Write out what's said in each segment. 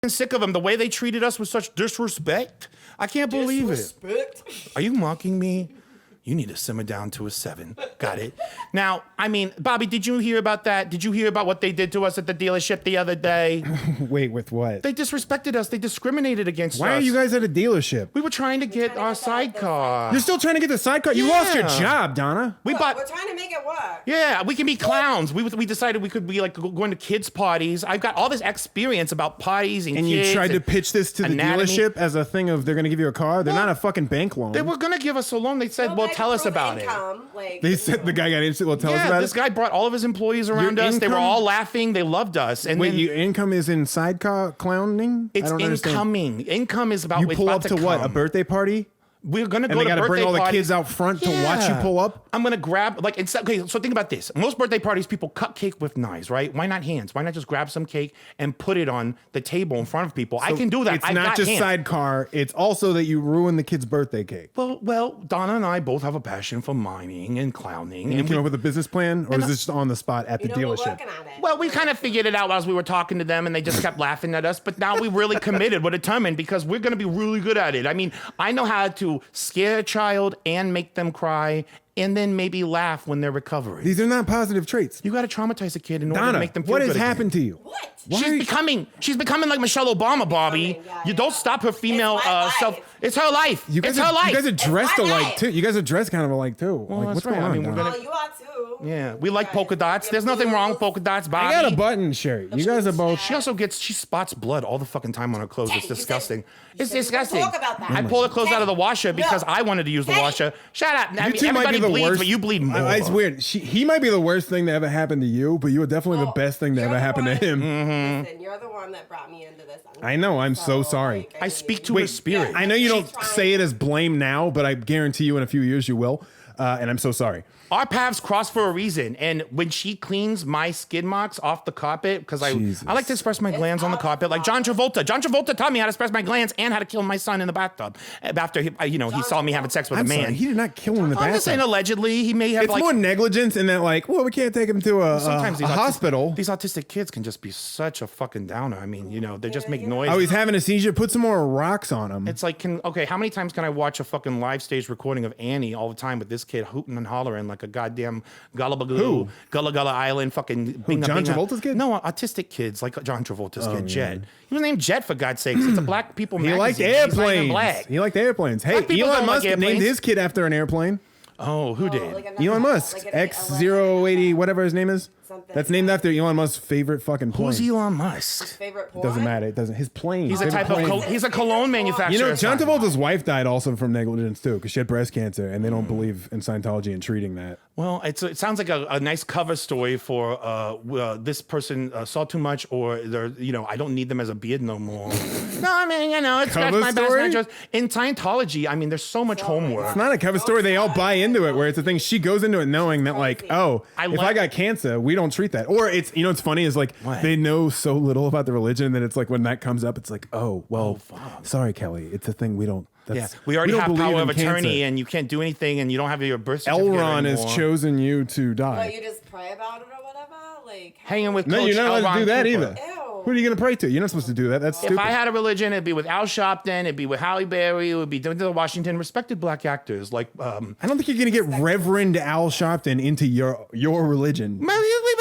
sick of them. The way they treated us with such disrespect. I can't believe it. Are you mocking me? You need to simmer down to a 7. Got it. Now, I mean, Bobby, did you hear about that? Did you hear about what they did to us at the dealership the other day? Wait, with what? They disrespected us. They discriminated against us. Why are you guys at a dealership? We were trying to get our sidecar. You're still trying to get the sidecar? You lost your job, Donna. We're trying to make it work. Yeah, we can be clowns. We decided we could be like going to kids' parties. I've got all this experience about parties and kids. And you tried to pitch this to the dealership as a thing of they're going to give you a car? They're not a fucking bank loan. They were going to give us a loan. They said, well, tell us about it. They said the guy got instant. Well, tell us about it. This guy brought all of his employees around us. They were all laughing. They loved us. And wait, your income is in sidecar clowning? It's incoming. Income is about. You pull up to what? A birthday party? We're gonna go to birthday parties. And they gotta bring all the kids out front to watch you pull up? I'm gonna grab, okay, so think about this. Most birthday parties, people cut cake with knives, right? Why not hands? Why not just grab some cake and put it on the table in front of people? So I can do that. It's not just sidecar, it's also that you ruin the kid's birthday cake. Well, Donna and I both have a passion for miming and clowning. And you came up with a business plan? Or is this just on the spot at the dealership? We're working on it. Well, we kind of figured it out as we were talking to them and they just kept laughing at us. But now we really committed. We're determined because we're gonna be really good at it. I mean, I know how to scare a child and make them cry and then maybe laugh when they're recovering. These are not positive traits. You got to traumatize a kid in order to make them feel good. What has happened to you? What? She's becoming like Michelle Obama, Bobby. You don't stop her female self. It's her life. It's her life. You guys are dressed alike too. You guys are dressed kind of alike too. Well, like, what's going on? You are too. Yeah, we like polka dots. There's nothing wrong with polka dots, Bobby. I got a button shirt. You guys are both. She spots blood all the fucking time on her clothes. It's disgusting. It's disgusting. Talk about that. I pull the clothes out of the washer because I wanted to use the washer. Shut up. I mean, everybody bleeds, but you bleed more. It's weird. He might be the worst thing to ever happen to you, but you were definitely the best thing to ever happen to him. Listen, you're the one that brought me into this. I know. I'm so sorry. I speak to her spirit. I know you don't say it as blame now, but I guarantee you in a few years you will. And I'm so sorry. Our paths cross for a reason, and when she cleans my skid marks off the carpet, because I like to express my glands on the carpet, like John Travolta. John Travolta taught me how to express my glands and how to kill my son in the bathtub after he saw me having sex with a man. Sorry, he did not kill him in the bathtub. I'm just saying allegedly. He may have. It's more negligence in that, like, well, we can't take him to a hospital. These autistic kids can just be such a fucking downer. I mean, they just make noise. Oh, he's having a seizure. Put some more rocks on him. It's like, how many times can I watch a fucking live stage recording of Annie all the time with this kid hooting and hollering like a goddamn Gullah Gullah Island fucking John Travolta's kid? No, autistic kids like John Travolta's kid, Jet. He was named Jet for God's sakes. It's a black people magazine. He liked airplanes. He liked airplanes. Hey, Elon Musk named his kid after an airplane. Oh, who did? Elon Musk. X080, whatever his name is. That's named after Elon Musk's favorite fucking plane. Who's Elon Musk's favorite porn? It doesn't matter. It doesn't. His plane. He's he's a cologne manufacturer. John Travolta's wife died also from negligence too, because she had breast cancer, and they don't believe in Scientology and treating that. Well, it sounds like a nice cover story for this person saw too much, or I don't need them as a beard no more. No, I mean, it's got my best interest. In Scientology, I mean, there's so much homework. It's not a cover story. They all buy into it, where it's a thing. She goes into it knowing that, like, if I got cancer, we don't treat that. Or it's, what's funny is like, they know so little about the religion that it's like when that comes up, it's like, sorry, Kelly, it's a thing we don't. We already have power of attorney, and you can't do anything, and you don't have your birth certificate Elron anymore. has chosen you to die. Well, you just pray about it or whatever? Like, hanging with No, Coach you're not allowed to do that Cooper. either. Who are you going to pray to? You're not supposed to do that. That's stupid. If I had a religion, it'd be with Al Sharpton, it'd be with Halle Berry, it would be Denzel Washington, respected black actors. Like, I don't think you're going to get Reverend Al Sharpton into your religion.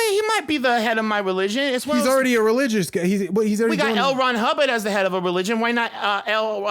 He might be the head of my religion. He's already a religious guy. He's already. We got L. Ron Hubbard as the head of a religion. Why not Al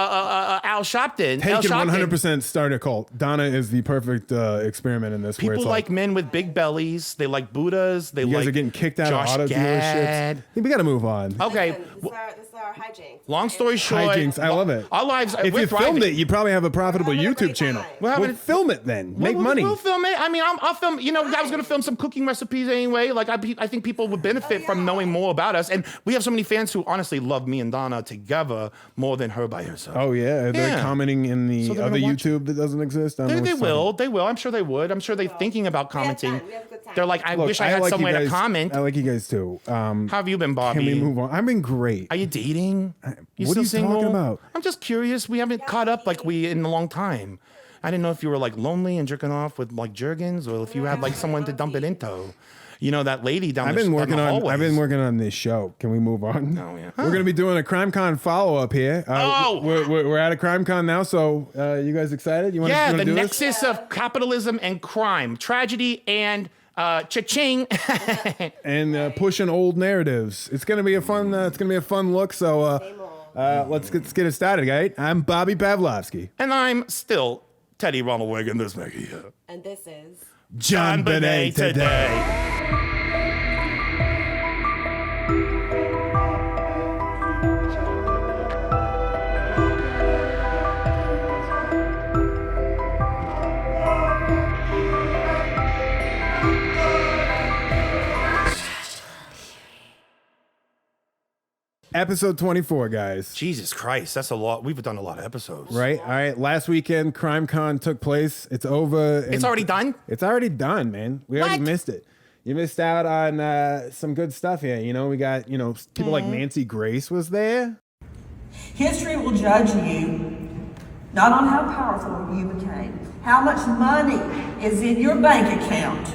Sharpton? Take it 100% start a cult. Donna is the perfect experiment in this. People like men with big bellies. They like Buddhas. You guys are getting kicked out of auto dealerships. We got to move on. Okay. This is our hijinks. Long story short. Hijinks. I love it. Our lives. If you filmed it, you probably have a profitable YouTube channel. Well, film it then. Make money. We'll film it. I mean, I'll film. I was going to film some cooking recipes anyway. Like, I think people would benefit from knowing more about us. And we have so many fans who honestly love me and Donna together more than her by herself. Oh, yeah. They're commenting in the other YouTube that doesn't exist. They will. I'm sure they would. I'm sure they're thinking about commenting. They're like, I wish I had somewhere to comment. I like you guys too. How have you been, Bobby? Can we move on? I've been great. Are you dating? What are you talking about? I'm just curious. We haven't caught up like we in a long time. I didn't know if you were like lonely and jerking off with like Jergens, or if you had like someone to dump it into. you know, that lady down I've the been working down the on. hallways. I've been working on this show. Can we move on? Oh, yeah. We're gonna be doing a CrimeCon follow-up here. We're at a CrimeCon now, so you guys excited? You want Yeah, to the do nexus of capitalism and crime, tragedy and cha-ching. and pushing old narratives. It's gonna be a fun. It's gonna be a fun look. So let's get it started, guys. I'm Bobby Pavlovsky. And I'm still Teddy Ronald Wiggin, this Maggie here. And this is JonBenet today. Episode 24, guys. Jesus Christ, that's a lot. We've done a lot of episodes. Right? All right. Last weekend, CrimeCon took place. It's over. It's already done? It's already done, man. We already missed it. You missed out on some good stuff here. You know, we got, people like Nancy Grace was there. History will judge you not on how powerful you became, how much money is in your bank account,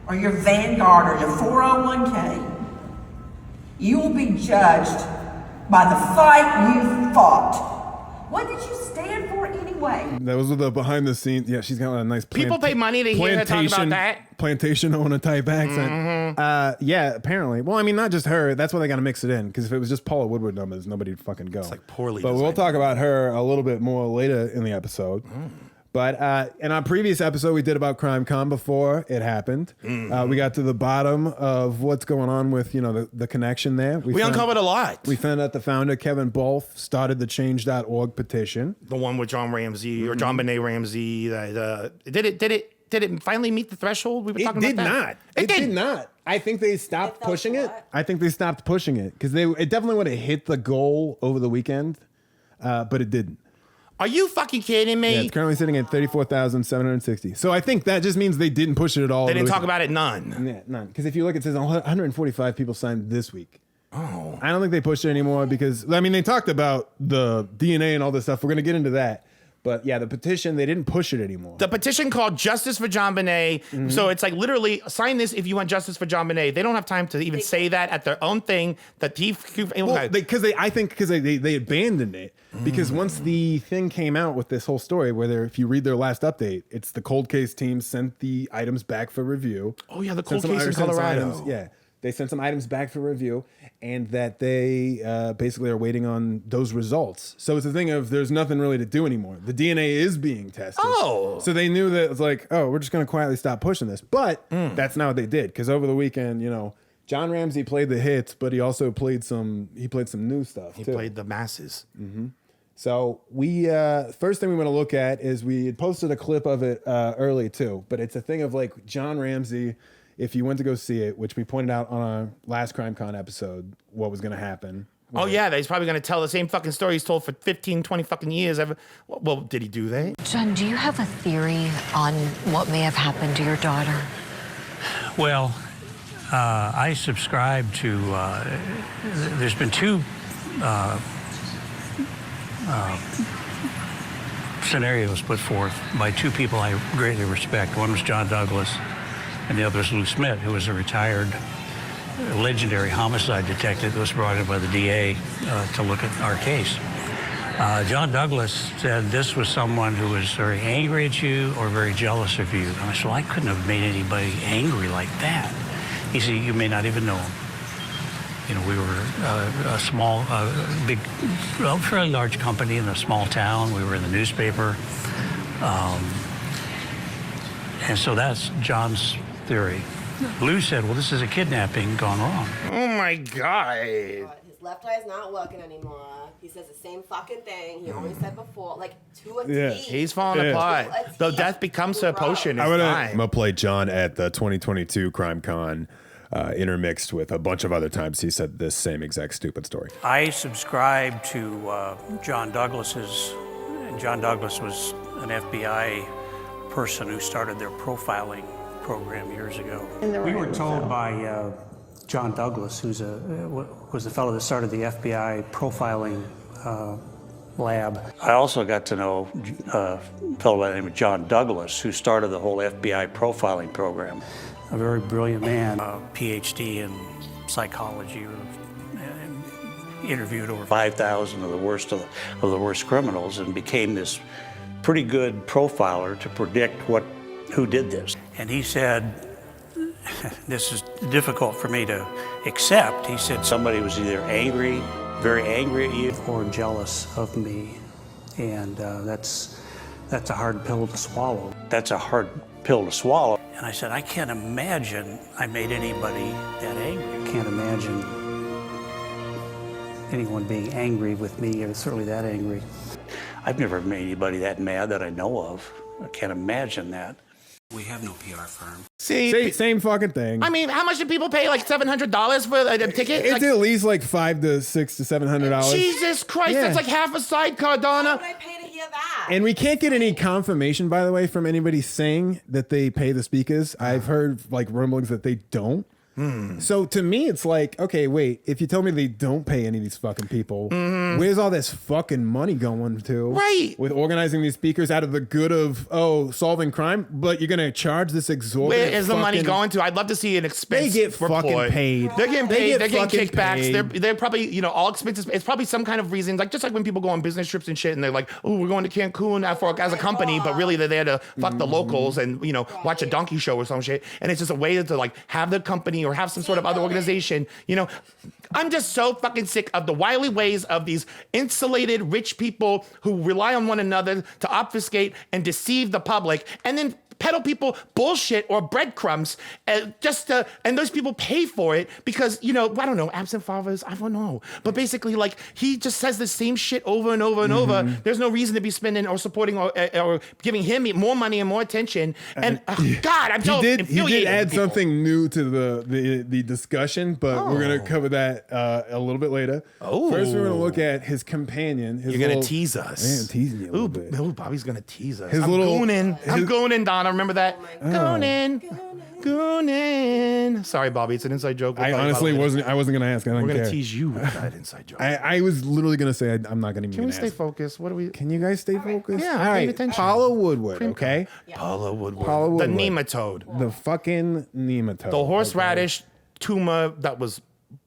or your Vanguard, or your 401k. You will be judged by the fight you fought. What did you stand for anyway? That was the behind the scenes. Yeah, she's got a nice People pay money to hear her talk about that. Plantation owner type accent. Yeah, apparently. Well, I mean, not just her. That's why they got to mix it in. Because if it was just Paula Woodward numbers, nobody would fucking go. It's like poorly But designed. we'll talk about her a little bit more later in the episode. But in our previous episode we did about CrimeCon before it happened, we got to the bottom of what's going on with the connection there. We uncovered a lot. We found out the founder Kevin Bolf started the Change.org petition. The one with John Ramsey or JonBenet Ramsey. Did it finally meet the threshold? We were talking about that. It did not. I think they stopped pushing it. I think they stopped pushing it because it definitely would have hit the goal over the weekend, but it didn't. Are you fucking kidding me? Yeah, it's currently sitting at 34,760. So I think that just means they didn't push it at all. They didn't talk about it, none. Yeah, none. Because if you look, it says 145 people signed this week. Oh. I don't think they pushed it anymore because, I mean, they talked about the DNA and all this stuff. We're going to get into that. But yeah, the petition, they didn't push it anymore. The petition called Justice for JonBenet. So it's like literally sign this if you want justice for JonBenet. They don't have time to even say that at their own thing. I think they abandoned it because once the thing came out with this whole story, if you read their last update, it's the cold case team sent the items back for review. Oh yeah, the cold case in Colorado. They sent some items back for review, and that they basically are waiting on those results. So it's a thing of there's nothing really to do anymore. The DNA is being tested. Oh. So they knew that it's like, we're just going to quietly stop pushing this. But that's not what they did, because over the weekend, John Ramsey played the hits, but he also played some new stuff, He too. played the masses. So we first thing we want to look at is we had posted a clip of it early, too. But it's a thing of like John Ramsey. If you went to go see it, which we pointed out on our last CrimeCon episode, what was going to happen. Oh, yeah, he's probably going to tell the same fucking story he's told for 15, 20 fucking years. Well, did he do that? John, do you have a theory on what may have happened to your daughter? Well, I subscribe to, there's been two scenarios put forth by two people I greatly respect. One was John Douglas, and the other is Lou Smith, who was a retired, legendary homicide detective that was brought in by the DA to look at our case. John Douglas said this was someone who was very angry at you or very jealous of you. And I said, well, I couldn't have made anybody angry like that. He said, you may not even know him. We were a small, big, fairly large company in a small town. We were in the newspaper. And so that's John's theory. Lou said, well, this is a kidnapping gone wrong. Oh, my God. His left eye is not working anymore. He says the same fucking thing he always said before, like to a T. He's falling apart. The death becomes a potion. I'm gonna play John at the 2022 CrimeCon, intermixed with a bunch of other times he said this same exact stupid story. I subscribe to John Douglas's. John Douglas was an FBI person who started their profiling program years ago. We were told by John Douglas, who was the fellow that started the FBI profiling lab. I also got to know a fellow by the name of John Douglas, who started the whole FBI profiling program. a very brilliant man, a PhD in psychology, interviewed over 5,000 of the worst criminals, and became this pretty good profiler to predict who did this. And he said, this is difficult for me to accept. He said somebody was either angry, very angry at you, or jealous of me, and that's a hard pill to swallow. That's a hard pill to swallow. And I said, I can't imagine I made anybody that angry. I can't imagine anyone being angry with me, or certainly that angry. I've never made anybody that mad that I know of. I can't imagine that. We have no PR firm. See, same fucking thing. I mean, how much do people pay? Like $700 for a ticket? It's at least like $500 to $600 to $700. Jesus Christ, that's like half a sidecar, Donna. Why would I pay to hear that? And we can't get any confirmation, by the way, from anybody saying that they pay the speakers. I've heard like rumblings that they don't. So to me, it's like, okay, wait, if you tell me they don't pay any of these fucking people, where's all this fucking money going to? Right. With organizing these speakers out of the good of, solving crime, but you're going to charge this exorbitant. Where is the money going to? I'd love to see an expense They get report. fucking paid. They're getting paid. They're getting kickbacks. Paid. They're probably, all expenses. It's probably some kind of reason, like just like when people go on business trips and shit, and they're like, oh, we're going to Cancun as a company, but really they're there to fuck the locals and watch a donkey show or some shit. And it's just a way to like have the company or have some sort of other organization. I'm just so fucking sick of the wily ways of these insulated rich people who rely on one another to obfuscate and deceive the public, and then peddle people bullshit or breadcrumbs, and those people pay for it because, I don't know, absent fathers, I don't know. But basically, like, he just says the same shit over and over and over. There's no reason to be spending or supporting or giving him more money and more attention. And, God, I'm so infuriated. He did add something new to the discussion, but we're going to cover that a little bit later. Oh. First, we're going to look at his companion. You're going to tease us. I am teasing you a little bit. Ooh, Bobby's going to tease us. I'm gooning, Donna. Remember that? Gooning. Sorry, Bobby. It's an inside joke. I honestly wasn't going to ask. I don't We're going care. to tease you with that inside joke. I was literally going to say I'm not going to even Can we ask. stay focused? What do we... Can you guys stay focused? Yeah, all I'm paying right. attention. Paula Woodward, okay? Paula Woodward. Woodward. The nematode. The fucking nematode. The horseradish tumor that was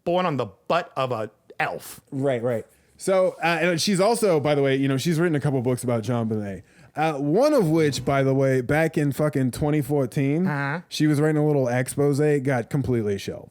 born on the butt of an elf. Right. So, and she's also, by the way, she's written a couple books about JonBenet. One of which, by the way, back in fucking 2014, she was writing a little expose, got completely shelved.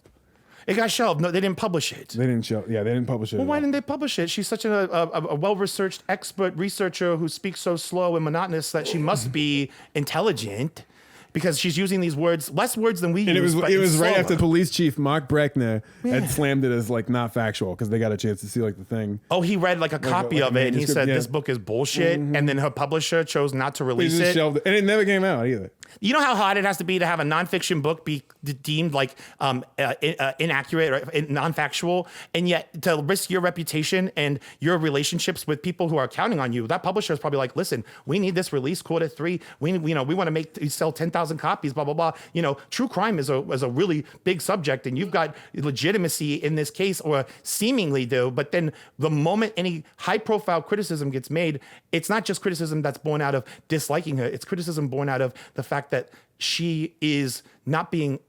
It got shelved. No, they didn't publish it. They didn't publish it. Well, why didn't they publish it? She's such a well-researched expert researcher who speaks so slow and monotonous that she must be intelligent, because she's using these words, less words than we use. And it was right slower. after police chief Mark Breckner had slammed it as like not factual because they got a chance to see like the thing. Oh, he read like a copy of it and he said this book is bullshit, and then her publisher chose not to release it. Shelved it. And it never came out either. You know how hard it has to be to have a nonfiction book be deemed like inaccurate or non-factual, and yet to risk your reputation and your relationships with people who are counting on you. That publisher is probably like, listen, we need this release Q3. We want to sell 10,000 copies. Blah blah blah. True crime is a really big subject, and you've got legitimacy in this case, or seemingly do. But then the moment any high-profile criticism gets made, it's not just criticism that's born out of disliking her. It's criticism born out of the fact that she is not being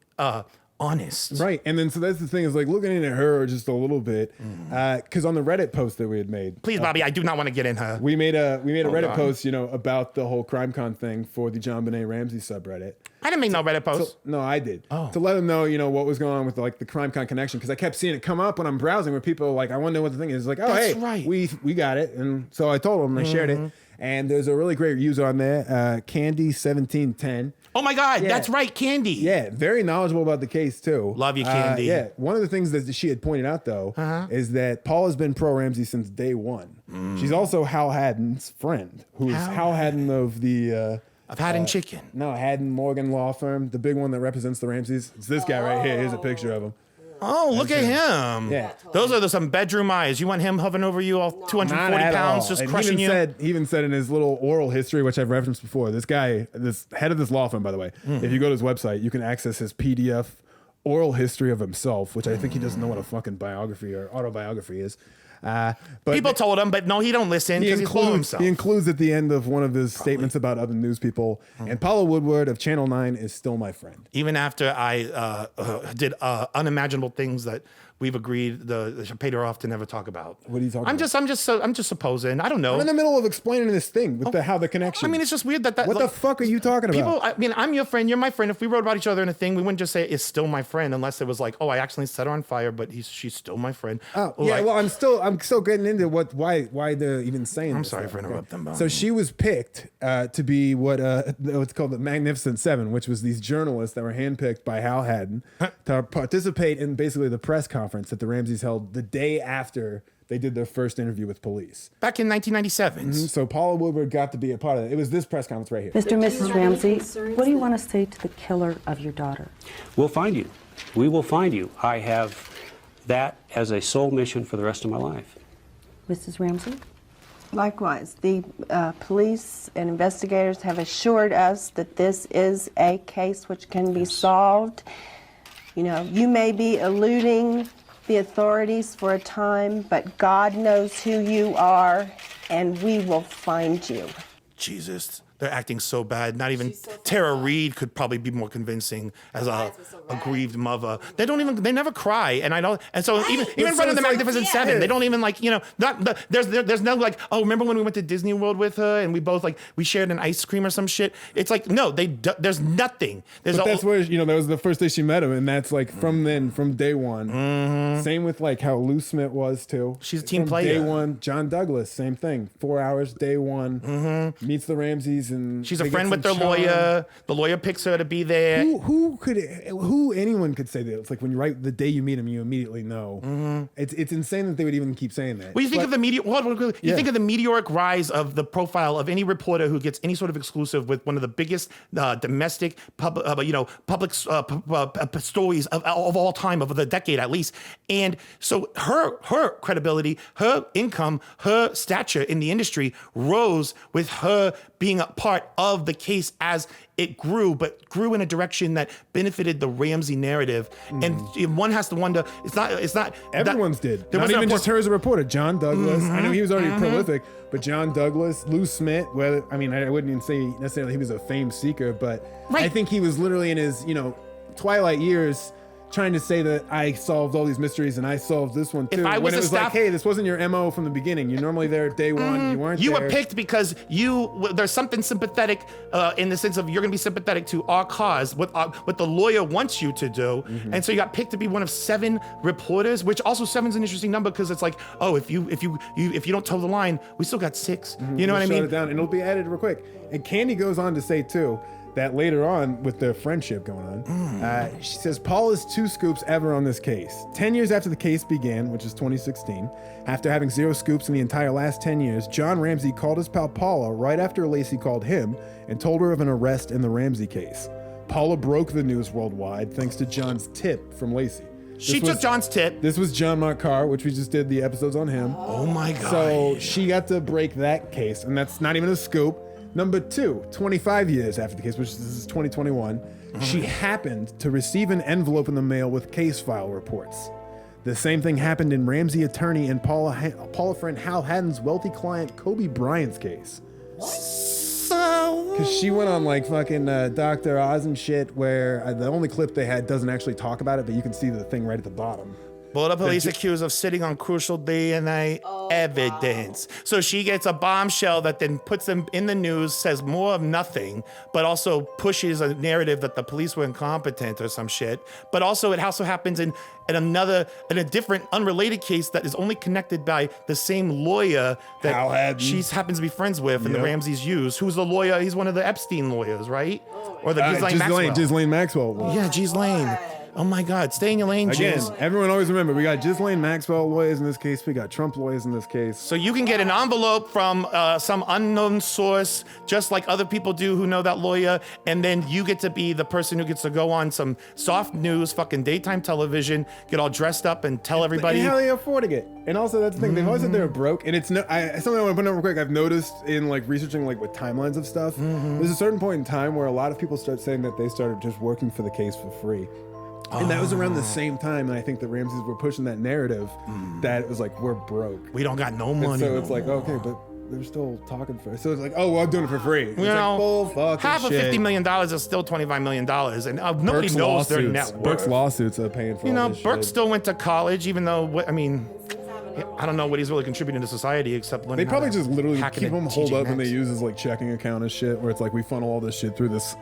honest. Right. And then so that's the thing, is like looking at her just a little bit, because on the Reddit post that we had made. Please, Bobby, I do not want to get in her. We made a Reddit post, about the whole CrimeCon thing for the JonBenet Ramsey subreddit. I didn't make no Reddit post. No, I did. To let them know, what was going on with like the CrimeCon connection, because I kept seeing it come up when I'm browsing where people are like, I want to know what the thing is. Like, oh, That's hey, right. we got it. And so I told them, I shared it. And there's a really great user on there, Candy1710. Oh my God, that's right, Candy. Yeah, very knowledgeable about the case too. Love you, Candy. Yeah, one of the things that she had pointed out though is that Paula's been pro Ramsey since day one. She's also Hal Haddon's friend, who's Hal Haddon of the... Of Haddon Chicken. No, Haddon Morgan Law Firm, the big one that represents the Ramseys. It's this guy right here. Here's a picture of him. Oh, look at him. Yeah. Those are some bedroom eyes. You want him hovering over you all 240 Not at pounds, all. just And crushing you? He even said in his little oral history, which I've referenced before, this guy, this head of this law firm, by the way, if you go to his website, you can access his PDF oral history of himself, which I think he doesn't know what a fucking biography or autobiography is. But People told him, but no, he don't listen because he's full of himself. He includes at the end of one of his statements about other news people, and Paula Woodward of Channel 9 is still my friend. Even after I did unimaginable things that we've agreed I paid her off to never talk about. What are you talking about? I'm just supposing. I don't know. I'm in the middle of explaining this thing with how the connection. I mean, it's just weird that what the fuck are you talking about? People, I mean, I'm your friend, you're my friend. If we wrote about each other in a thing, we wouldn't just say it's still my friend unless it was like, oh, I accidentally set her on fire, but she's still my friend. Oh, yeah. Well, I'm still getting into why they're even saying. I'm this sorry stuff, for interrupting. okay? So she was picked to be what's called the Magnificent Seven, which was these journalists that were handpicked by Hal Haddon to participate in basically the press conference that the Ramseys held the day after they did their first interview with police. Back in 1997. So Paula Woodward got to be a part of it. It was this press conference right here. Mr. and Mrs. Ramsey, what do you want to say to the killer of your daughter? We'll find you. We will find you. I have that as a sole mission for the rest of my life. Mrs. Ramsey? Likewise, the police and investigators have assured us that this is a case which can be solved. You know, you may be eluding the authorities for a time, but God knows who you are, and we will find you. Jesus. They're acting so bad. Not even Tara Reid could probably be more convincing as a grieved mother. They never cry. And I don't, and so even running the Magnificent Seven, they don't even there's no like, oh, remember when we went to Disney World with her and we both we shared an ice cream or some shit? It's like, no, there's nothing. That's where, that was the first day she met him. And that's like from day one. Mm-hmm. Same with like how Lou Smith was too. She's a team player. Day one, John Douglas, same thing. 4 hours, day one, meets the Ramseys. And she's a friend with their lawyer. The lawyer picks her to be there. Anyone could say that. It's like when you write the day you meet him, you immediately know. Mm-hmm. It's insane that they would even keep saying that. Well, you think of the think of the meteoric rise of the profile of any reporter who gets any sort of exclusive with one of the biggest domestic public stories of all time, of the decade at least. And so her credibility, her income, her stature in the industry rose with her being a part of the case as it grew, but grew in a direction that benefited the Ramsey narrative. And one has to wonder, it's not everyone's did. Not even just her as a reporter. John Douglas, I know he was already prolific, but John Douglas, Lou Smith, I wouldn't even say necessarily he was a fame seeker, but I think he was literally in his, twilight years trying to say that I solved all these mysteries and I solved this one too. When it was like, hey, this wasn't your MO from the beginning. You're normally there day one. You weren't. You were picked because there's something sympathetic in the sense of you're going to be sympathetic to our cause, what the lawyer wants you to do, and so you got picked to be one of 7 reporters. Which also 7's an interesting number because it's like, oh, if you don't toe the line, we still got 6. You know what I mean? Shut it down, and it'll be added real quick. And Candy goes on to say too, that later on with their friendship going on, she says, Paula's 2 scoops ever on this case. 10 years after the case began, which is 2016, after having 0 scoops in the entire last 10 years, John Ramsey called his pal Paula right after Lacey called him and told her of an arrest in the Ramsey case. Paula broke the news worldwide thanks to John's tip from Lacey. She took John's tip. This was John Montcar, which we just did the episodes on him. Oh my God. So she got to break that case, and that's not even a scoop. Number 2, 25 years after the case, which this is 2021, she happened to receive an envelope in the mail with case file reports. The same thing happened in Ramsey attorney and Paula friend Hal Haddon's wealthy client Kobe Bryant's case. Because she went on like fucking Dr. Oz and shit, where the only clip they had doesn't actually talk about it, but you can see the thing right at the bottom. Boulder police accused of sitting on crucial DNA evidence. Wow. So she gets a bombshell that then puts them in the news, says more of nothing, but also pushes a narrative that the police were incompetent or some shit. But also it also happens in a different unrelated case that is only connected by the same lawyer that she happens to be friends with and the Ramseys use. Who's the lawyer? He's one of the Epstein lawyers, right? Or the Ghislaine Maxwell. Yeah, Ghislaine. Oh my God, stay in your lane, Giz. Again, everyone always remember, we got Ghislaine Maxwell lawyers in this case, we got Trump lawyers in this case. So you can get an envelope from some unknown source, just like other people do who know that lawyer, and then you get to be the person who gets to go on some soft news, fucking daytime television, get all dressed up and tell everybody. How are they affording it? And also that's the thing, they've always said they're broke, and it's something I want to put up real quick. I've noticed in like researching like with timelines of stuff, there's a certain point in time where a lot of people start saying that they started just working for the case for free. And that was around the same time that I think the Ramseys were pushing that narrative that it was like, we're broke. We don't got no money. And so no it's like, more. okay, but they're still talking for it. So it's like, oh, well, I'm doing it for free. It's You like, know, bull fucking half of shit. $50 million is still $25 million, and nobody Burke's knows their lawsuits. net worth. Burke's lawsuits are paying for You know, all this Burke shit. still went to college, even though, I mean, I don't know what he's really contributing to society except learning. They probably how to just literally hack keep into him holed TJ up and they Maxx. use his like checking account and shit, where it's like we funnel all this shit through this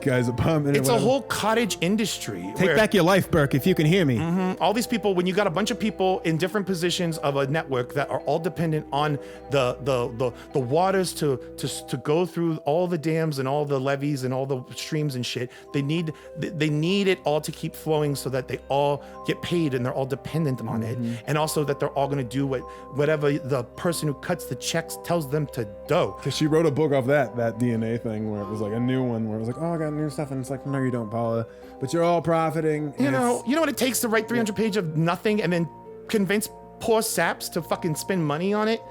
guy's apartment. It's a whole cottage industry. Take where- back your life, Burke, if you can hear me. all these people, when you got a bunch of people in different positions of a network that are all dependent on the waters to go through all the dams and all the levees and all the streams and shit, they need it all to keep flowing so that they all get paid and they're all dependent on it, and also that they're all going to do whatever the person who cuts the checks tells them to do. Because she wrote a book off that DNA thing where it was like a new one where it was like, oh, I got new stuff, and it's like, no, you don't, Paula, but you're all profiting. You know what it takes to write 300 pages of nothing and then convince poor saps to fucking spend money on it?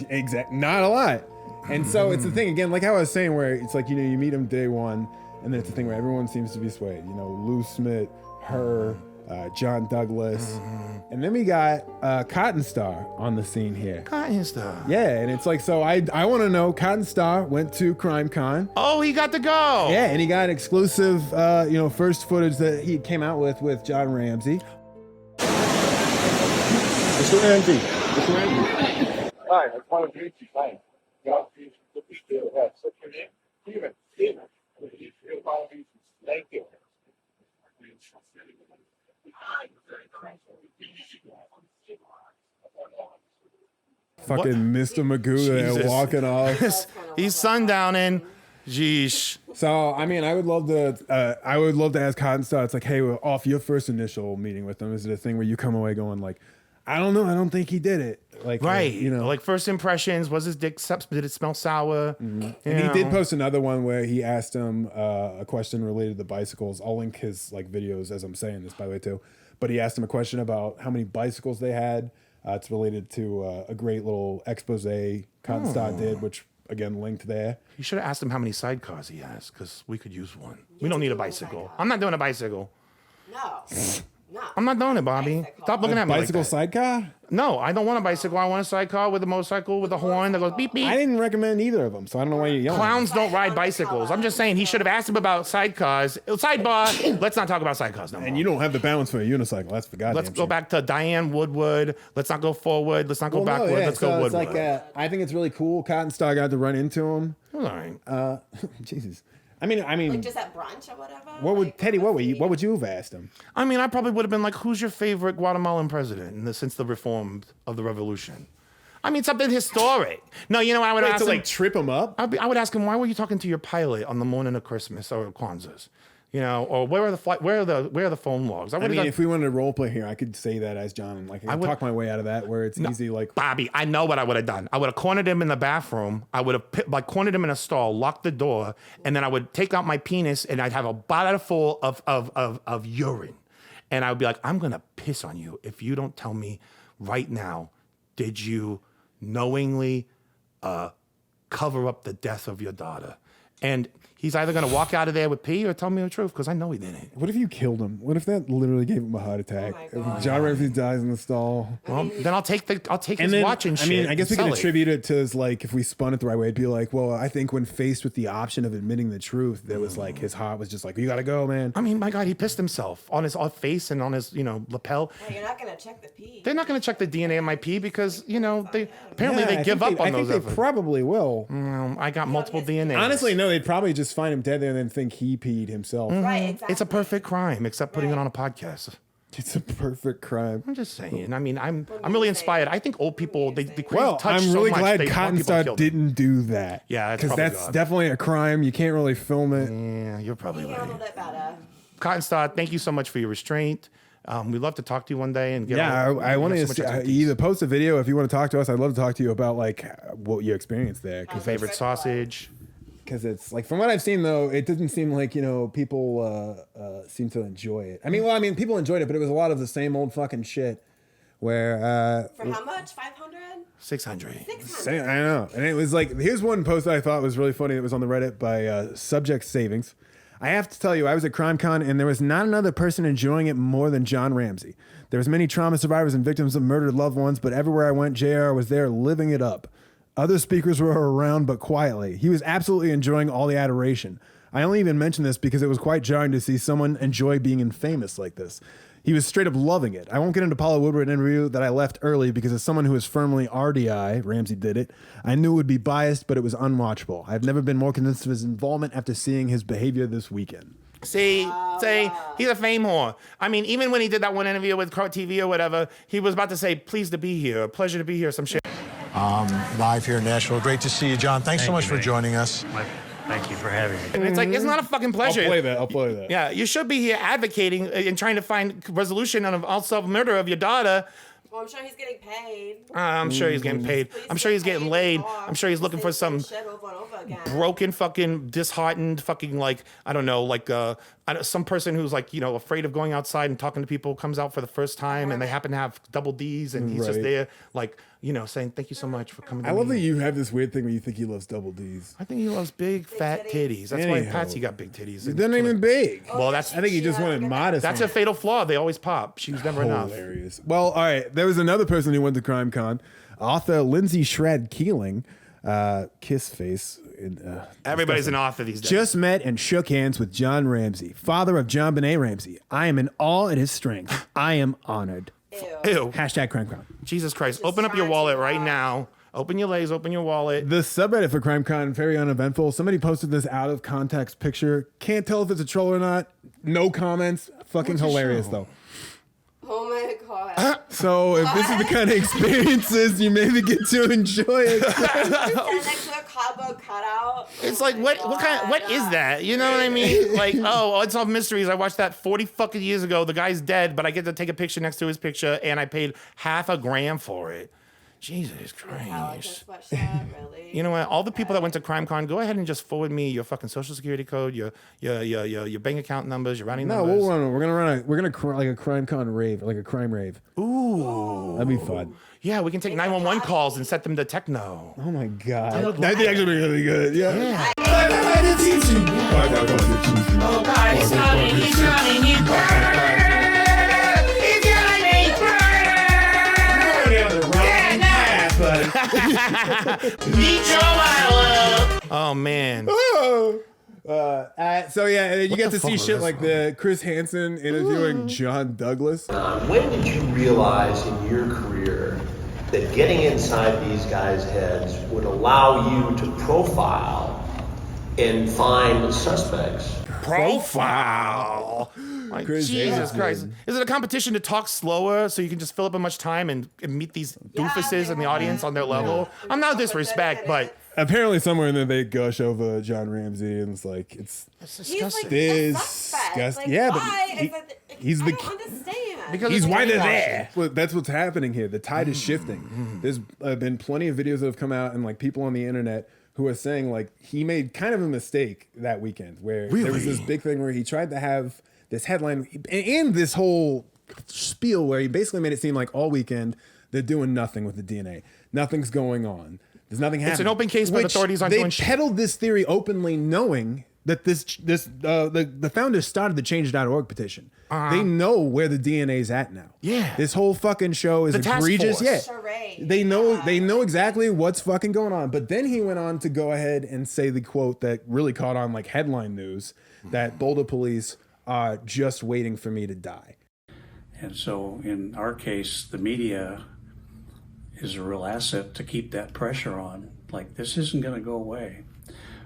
Exactly, not a lot. And so it's the thing again, like how I was saying, where it's like, you know, you meet him day one, and then it's the thing where everyone seems to be swayed. You know, Lou Smith, her, John Douglas, and then we got Cottonstar on the scene here. Cottonstar. Yeah, and it's like, so I want to know, Cottonstar went to CrimeCon. Oh, he got to go. Yeah, and he got exclusive, first footage that he came out with John Ramsey. Mr. Ramsey. Mr. Ramsey. Hi, I want to meet you. Hi. Steven. Thank you. Fucking Mr. Magoo there Jesus. walking off. He's sundowning. Jeesh. So I mean, I would love to ask Cottonstar. It's like, hey, well, off your first initial meeting with him, is it a thing where you come away going like, I don't know, I don't think he did it. Like, Right. you know, Like first impressions, was his dick, did it smell sour? and he did post another one where he asked him a question related to bicycles. I'll link his like videos as I'm saying this, by the way, too. But he asked him a question about how many bicycles they had. It's related to a great little expose Cottonstar did, which again linked there. You should have asked him how many sidecars he has, because we could use one. We don't need a bicycle. I'm not doing a bicycle. No. No. I'm not doing it, Bobby. Stop looking at me Bicycle like that. sidecar? No, I don't want a bicycle. I want a sidecar with a motorcycle with a horn that goes beep beep. I didn't recommend either of them, so I don't know why you're yelling. Clowns don't ride bicycles. I'm just saying he should have asked him about sidecars. Sidebar. Let's not talk about sidecars no more. And you don't have the balance for a unicycle. That's for goddamn Let's go sure. back to Diane Woodward. Let's not go forward. Let's not go backward. Let's go so it's Woodward. like, I think it's really cool. Cottonstar got to run into him. All right. Jesus. I mean, Like just at brunch or whatever? what would Like, Teddy? What would you have asked him? I mean, I probably would have been like, who's your favorite Guatemalan president since the reform of the revolution? I mean, something historic. No, you know what I would ask to him? like trip him up? I would ask him, why were you talking to your pilot on the morning of Christmas or Kwanzaa? You know, or where are the phone logs? I mean, if we wanted to role play here, I could say that as John, and like I could talk my way out of that, where it's easy. Like Bobby, I know what I would have done. I would have cornered him in the bathroom. I would have cornered him in a stall, locked the door, and then I would take out my penis and I'd have a bottle full of urine, and I would be like, I'm gonna piss on you if you don't tell me right now. Did you knowingly cover up the death of your daughter? And he's either going to walk out of there with pee or tell me the truth, because I know he didn't. what if you killed him? What if that literally gave him a heart attack? If John Ramsey dies in the stall. Well, then I'll take his then, watch and shit. I mean, I guess we and could sell it. attribute it to his, like, if we spun it the right way, it'd be like, well, I think when faced with the option of admitting the truth, there was like his heart was just like, you gotta go, man. I mean, my God, he pissed himself on his face and on his, lapel. Well, you're not going to check the pee. They're not going to check the DNA in my pee because, they apparently Yeah, they I give think up on I those think they efforts. probably will. I got multiple DNA. Honestly, no, they'd probably just find him dead there and then think he peed himself. Right, exactly. It's a perfect crime, except putting it on a podcast. It's a perfect crime. I'm just saying. I mean, I'm really inspired. I think old people they crave Well, touch I'm really so much, glad they want people Cottonstar killed. didn't do that. Yeah, that's because probably that's God. definitely a crime. You can't really film it. Yeah, you're probably He right. handled it better. Cottonstar, thank you so much for your restraint. We'd love to talk to you one day and get. I want to either post a video if you want to talk to us. I'd love to talk to you about like what you experienced there. Your favorite sausage. Because it's like, from what I've seen though, it doesn't seem like people seem to enjoy it. I mean, people enjoyed it, but it was a lot of the same old fucking shit. Where For how much? 500? 600. I know, and it was like, here's one post that I thought was really funny. It was on the Reddit by Subject Savings. I have to tell you, I was at CrimeCon and there was not another person enjoying it more than John Ramsey. There was many trauma survivors and victims of murdered loved ones, but everywhere I went, JR was there living it up. Other speakers were around, but quietly. He was absolutely enjoying all the adoration. I only even mention this because it was quite jarring to see someone enjoy being infamous like this. He was straight up loving it. I won't get into Paula Woodward interview that I left early because as someone who is firmly RDI, Ramsey did it, I knew it would be biased, but it was unwatchable. I've never been more convinced of his involvement after seeing his behavior this weekend. See, he's a fame whore. I mean, even when he did that one interview with Court TV or whatever, he was about to say, pleased to be here, a pleasure to be here, some shit. Live here in Nashville. Great to see you, John. Thanks so much for joining us. Thank you for having me. And it's like, it's not a fucking pleasure. I'll play that. Yeah, you should be here advocating and trying to find resolution on unsolved murder of your daughter. Well, I'm sure he's getting paid. I'm sure he's getting paid. I'm sure he's getting laid. I'm sure he's looking for some broken, fucking, disheartened, fucking, like, I don't know, like some person who's like, you know, afraid of going outside and talking to people, comes out for the first time and they happen to have double D's and he's just there, like, you know, saying thank you so much for coming to I love me. that you have this weird thing where you think he loves double D's. I think he loves big fat titties. That's why Patsy got big titties. They're not even big. Well, that's. I think he just wanted modest. That's a fatal flaw. They always pop. She was never enough. Hilarious. Well, all right. There was another person who went to CrimeCon. Author Lindsay Shred Keeling, kiss face. Everybody's an author these days. Just met and shook hands with John Ramsey, father of JonBenet Ramsey. I am in awe at his strength. I am honored. Ew. Hashtag CrimeCon. Jesus Christ. Open up your wallet right now. Open your legs, open your wallet. The subreddit for CrimeCon, very uneventful. Somebody posted this out of context picture. Can't tell if it's a troll or not. No comments. Fucking hilarious, though. Oh my God. So if this is the kind of experiences you maybe get to enjoy it. Next to a cardboard cutout. It's like, what is that? You know what I mean? Like, oh, Unsolved Mysteries. I watched that 40 fucking years ago. The guy's dead, but I get to take a picture next to his picture, and I paid $half a gram for it. Jesus Christ. Really? You know what? All the people that went to CrimeCon, go ahead and just forward me your fucking social security code, your bank account numbers, your routing numbers. No, we're gonna like a CrimeCon rave, like a crime rave. Ooh, that'd be fun. Yeah, we can take 911 calls and set them to techno. Oh my God, that'd actually be really good. Yeah. Oh God, he's coming, you burn. Oh man. So yeah, you get to see shit like the Chris Hansen interviewing John Douglas. When did you realize in your career that getting inside these guys' heads would allow you to profile and find suspects? Profile. Like, Jesus Hansen. Christ. Is it a competition to talk slower so you can just fill up as much time and meet these doofuses in the audience on their level? I'm not disrespect, but apparently somewhere in there they gush over John Ramsey and it's like it's disgusting. Disgusting. Yeah, but he's the understand. He's why they're there. Well, that's what's happening here. The tide is shifting. There's been plenty of videos that have come out and like people on the internet who are saying like he made kind of a mistake that weekend where there was this big thing where he tried to have this headline and this whole spiel where he basically made it seem like all weekend they're doing nothing with the DNA. Nothing's going on. There's nothing happening. It's an open case, but authorities aren't doing shit. They peddled this theory openly knowing that the founders started the Change.org petition. They know where the DNA is at now. Yeah. This whole fucking show is egregious. Yeah. They know exactly what's fucking going on. But then he went on to go ahead and say the quote that really caught on like headline news that Boulder police are just waiting for me to die. And so in our case, the media is a real asset to keep that pressure on. Like, this isn't going to go away.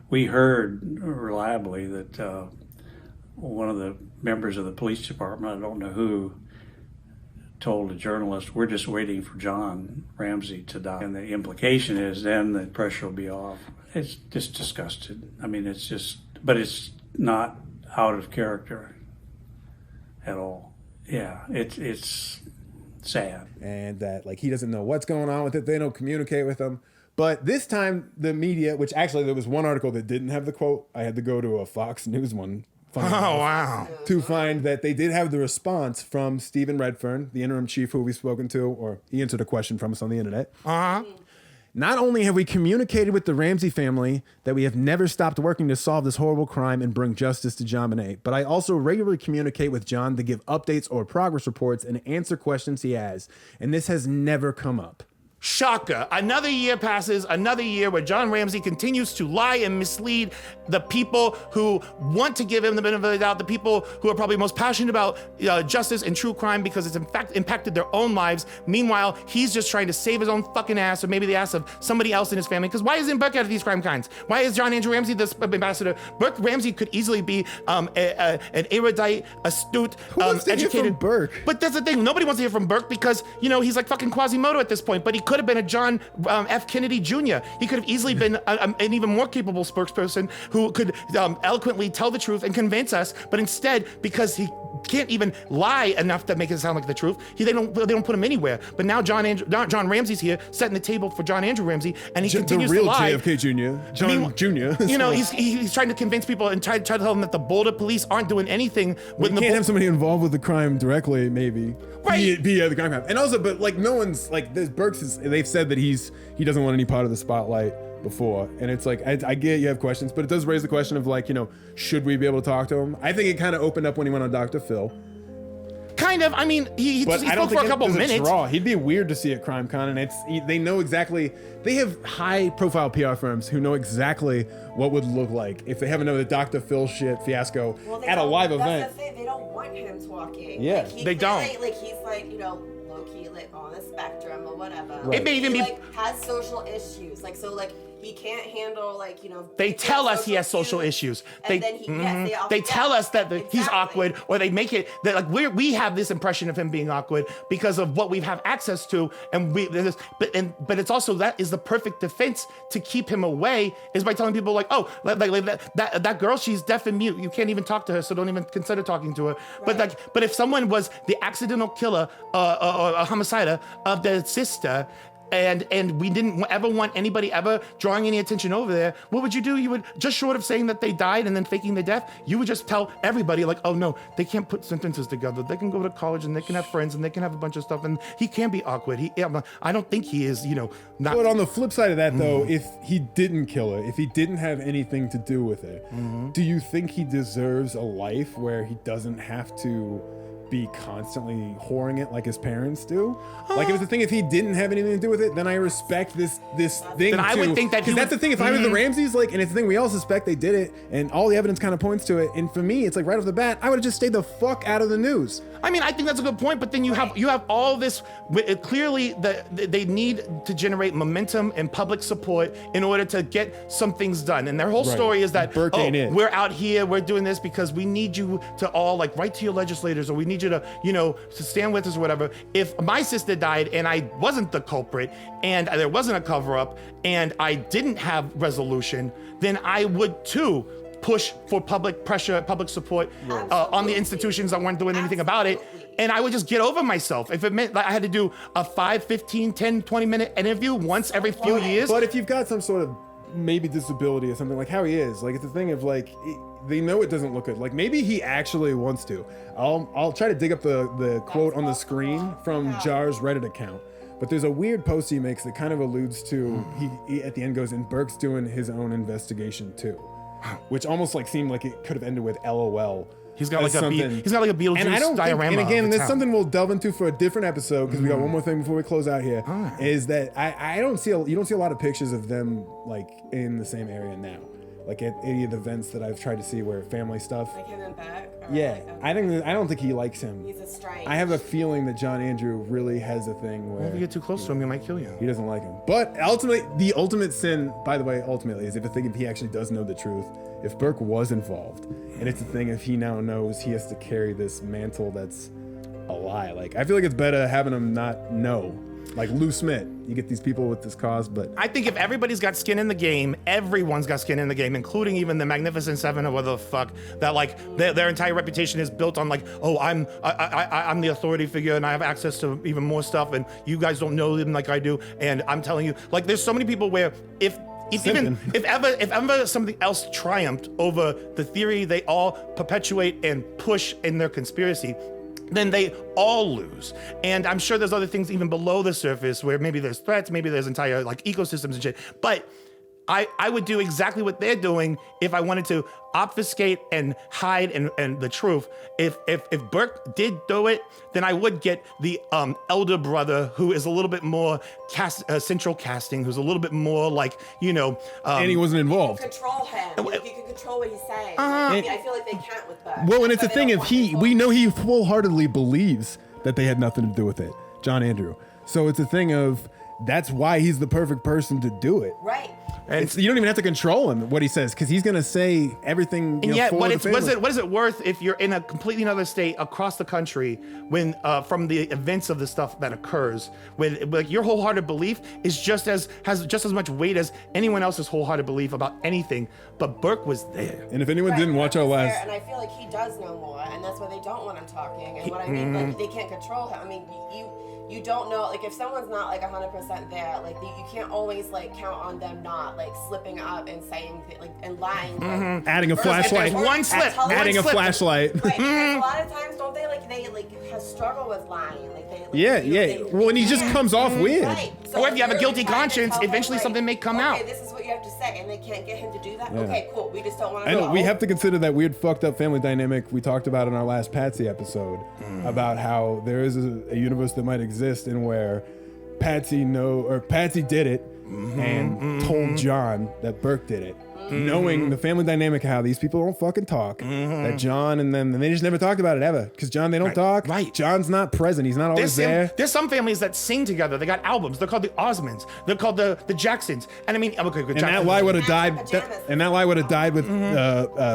We heard reliably that one of the members of the police department, I don't know who, told a journalist, we're just waiting for John Ramsey to die. And the implication is then the pressure will be off. It's just disgusted. I mean, it's just, but it's not out of character at all. Yeah, it's sad. And that like he doesn't know what's going on with it. They don't communicate with him. But this time the media, which actually there was one article that didn't have the quote. I had to go to a Fox News one. Wow. To find that they did have the response from Stephen Redfern, the interim chief who we've spoken to, or he answered a question from us on the internet. Not only have we communicated with the Ramsey family that we have never stopped working to solve this horrible crime and bring justice to JonBenet, but I also regularly communicate with John to give updates or progress reports and answer questions he has, and this has never come up. Shocker. Another year passes, another year where John Ramsey continues to lie and mislead the people who want to give him the benefit of the doubt, the people who are probably most passionate about justice and true crime because it's in fact impacted their own lives. Meanwhile, he's just trying to save his own fucking ass or maybe the ass of somebody else in his family. Because why isn't Burke at these CrimeCons? Why is John Andrew Ramsey this ambassador? Burke Ramsey could easily be an erudite, astute, educated. Burke? But that's the thing. Nobody wants to hear from Burke because, you know, he's like fucking Quasimodo at this point. But he could have been a John F. Kennedy Jr. He could have easily been an even more capable spokesperson who could eloquently tell the truth and convince us. But instead, because he can't even lie enough to make it sound like the truth, they don't put him anywhere. But now John Ramsey's here, setting the table for John Andrew Ramsey, and he continues to lie. The real JFK Jr. John Jr. You know, he's trying to convince people and try to tell them that the Boulder police aren't doing anything. We can't have somebody involved with the crime directly, maybe. Right. Be the crime. And also, but like no one's like this. Burke's. They've said that he doesn't want any part of the spotlight before, and it's like I get you have questions, but it does raise the question of like, you know, should we be able to talk to him? I think it kind of opened up when he went on Dr. Phil. Kind of. I mean, he spoke for a couple minutes. Draw. He'd be weird to see at CrimeCon, and they know exactly. They have high-profile PR firms who know exactly what would look like if they have another Dr. Phil shit fiasco at a live event. That's the thing. They don't want him talking. Yeah, like, they don't. Like he's like, you know, low-key like on the spectrum or whatever. Right. It may even be has social issues. Like so, like he can't handle like, you know. They tell us he has social issues. They tell us that he's awkward, or they make it that like we have this impression of him being awkward because of what we have access to, and but it's also that is the perfect defense to keep him away is by telling people like, oh, like that girl, she's deaf and mute. You can't even talk to her, so don't even consider talking to her. Right. But if someone was the accidental killer or a homicide of their sister, and we didn't ever want anybody ever drawing any attention over there, what would you do? You would, just short of saying that they died and then faking their death, you would just tell everybody like, oh no, they can't put sentences together. They can go to college and they can have friends and they can have a bunch of stuff, and he can be awkward. I don't think he is, you know, not. But on the flip side of that though, if he didn't kill her, if he didn't have anything to do with it, do you think he deserves a life where he doesn't have to be constantly whoring it like his parents do? Like, it was the thing, if he didn't have anything to do with it, then I respect this thing. Then I would think that because that's the thing. If I was the Ramseys, like, and it's the thing, we all suspect they did it, and all the evidence kind of points to it. And for me, it's like right off the bat, I would have just stayed the fuck out of the news. I mean, I think that's a good point, but then you have all this. Clearly, they need to generate momentum and public support in order to get some things done. And their whole story is that we're out here, we're doing this because we need you to all like write to your legislators, or we need you to, you know, to stand with us or whatever. If my sister died and I wasn't the culprit and there wasn't a cover-up and I didn't have resolution, then I would too push for public pressure, public support on the institutions that weren't doing anything about it. And I would just get over myself. If it meant like I had to do a 5, 15, 10, 20-minute interview once every few years. But if you've got some sort of maybe disability or something, like how he is, like it's a thing of like, they know it doesn't look good. Like maybe he actually wants to. I'll try to dig up the quote on the screen from Jar's Reddit account. But there's a weird post he makes that kind of alludes to, he at the end goes, and Burke's doing his own investigation too. Which almost like seemed like it could have ended with LOL. He's got like a Beetlejuice diorama. And again, there's something we'll delve into for a different episode because we got one more thing before we close out here. Is that you don't see a lot of pictures of them like in the same area now. Like at any of the events that I've tried to see where family stuff. Like him and Beck? Yeah, I don't think he likes him. He's a strange. I have a feeling that John Andrew really has a thing where if you get too close to him, he might kill you. He doesn't like him. But ultimately, the ultimate sin, by the way, is if he actually does know the truth. If Burke was involved, and it's a thing, if he now knows he has to carry this mantle that's a lie. Like, I feel like it's better having him not know. Like Lou Smith, you get these people with this cause, but I think if everybody's got skin in the game, everyone's got skin in the game, including even the Magnificent Seven or whatever the fuck, that like their entire reputation is built on like, oh, I'm the authority figure and I have access to even more stuff, and you guys don't know them like I do, and I'm telling you, like, there's so many people where if ever something else triumphed over the theory they all perpetuate and push in their conspiracy, then they all lose. And I'm sure there's other things even below the surface where maybe there's threats, maybe there's entire like ecosystems and shit. But I would do exactly what they're doing if I wanted to obfuscate and hide and the truth. If Burke did do it, then I would get the elder brother who is a little bit more central casting, who's a little bit more like, and he wasn't involved. You can control him. You can control what he's saying. I feel like they can't with Burke. Well, and it's a thing if we know he full-heartedly believes that they had nothing to do with it, John Andrew. So it's a thing of that's why he's the perfect person to do it. Right. And you don't even have to control him what he says because he's gonna say everything. And yet, what is it worth if you're in a completely another state across the country when from the events of the stuff that occurs, when like your wholehearted belief has just as much weight as anyone else's wholehearted belief about anything. But Burke was there. And if anyone didn't watch our last, and I feel like he does know more, and that's why they don't want him talking. And what I mean, like they can't control him. I mean, you don't know, like if someone's not like 100% there, like you can't always like count on them not like slipping up and saying like and lying. Like, adding a flashlight. One slip. Adding a flashlight. Right, because a lot of times don't they have struggle with lying? Like they. Like, Well, and he just comes off weird. Right. So or if you have a guilty conscience, eventually something may come out. Okay, this is what you have to say, and they can't get him to do that. Yeah. Okay, cool. We just don't want to. And we have to consider that weird, fucked up family dynamic we talked about in our last Patsy episode about how there is a universe that might exist in where Patsy did it and told John that Burke did it. Knowing the family dynamic, how these people don't fucking talk, that John and them, and they just never talked about it ever. Because John, they don't talk. Right. John's not present. He's not always there. There's some families that sing together. They got albums. They're called the Osmonds. They're called the Jacksons. And I mean, okay, and that lie would have died. And that lie would have died with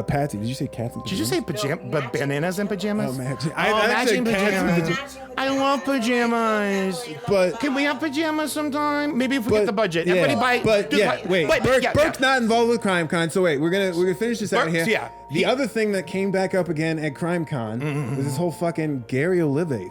Patsy. Did you say cats and pajamas? Did you say bananas and pajamas? Matching pajamas. I love pajamas. But can we have pajamas sometime? Maybe if we get the budget. Yeah, Everybody buy. Burke's not involved with CrimeCon. So wait, we're gonna finish this out here. Yeah. The other thing that came back up again at CrimeCon was this whole fucking Gary Oliva thing.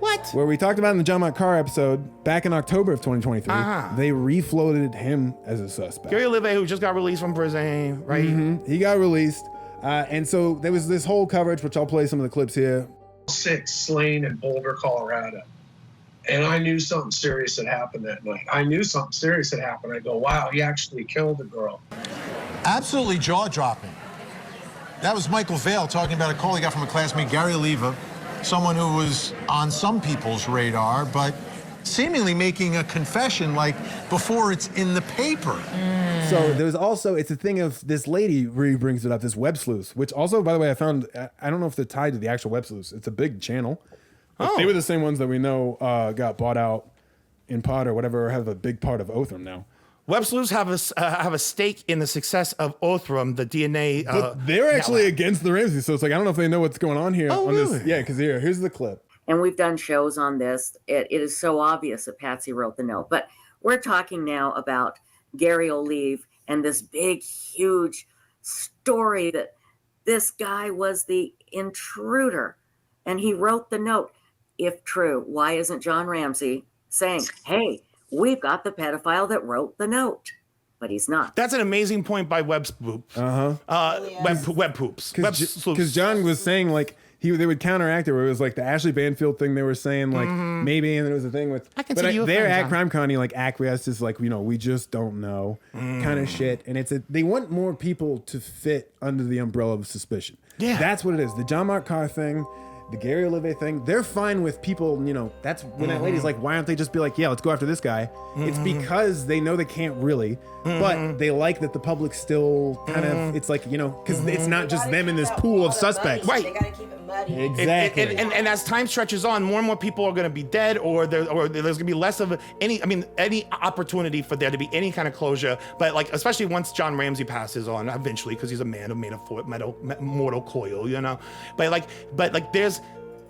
What? Where we talked about in the JonBenet Carr episode back in October of 2023. They refloated him as a suspect. Gary Oliva, who just got released from prison, right? He got released. And so there was this whole coverage, which I'll play some of the clips here. 6 slain in Boulder, Colorado. And I knew something serious had happened that night. I go, wow, he actually killed a girl. Absolutely jaw-dropping. That was Michael Vale talking about a call he got from a classmate, Gary Oliva, someone who was on some people's radar, but seemingly making a confession like before it's in the paper. So there's also, it's a thing of this lady brings it up, this web sleuth, which also, by the way, I found, I don't know if they're tied to the actual web sleuths. It's a big channel. They were the same ones that we know got bought out in pod or whatever, have a big part of Othram now. Web sleuths have a stake in the success of Othram, the DNA. But they're actually against the Ramsey, so it's like I don't know if they know what's going on here. Really? This. Yeah, because here's the clip. And we've done shows on this. It is so obvious that Patsy wrote the note. But we're talking now about Gary Oliva and this big, huge story that this guy was the intruder, and he wrote the note. If true, why isn't John Ramsey saying, "Hey, we've got the pedophile that wrote the note"? But he's not. That's an amazing point by Web Poops. Web Poops. Because John was saying like they would counteract it where it was like the Ashley Banfield thing they were saying like maybe, and then there was a thing with they're at CrimeCon, he like acquiesces like we just don't know kind of shit, and they want more people to fit under the umbrella of suspicion. Yeah, that's what it is. The JonBenet Carr thing. The Gary Oliva thing, they're fine with people, that's when that lady's like, why don't they just be like, yeah, let's go after this guy? It's because they know they can't really, but they like that the public still kind of, it's like, because it's not just them in this pool of suspects. Right. They gotta keep it muddy. Exactly. And as time stretches on, more and more people are going to be dead, or there's going to be less of any opportunity for there to be any kind of closure. But like, especially once John Ramsey passes on, eventually, because he's a man who made a mortal coil, But there's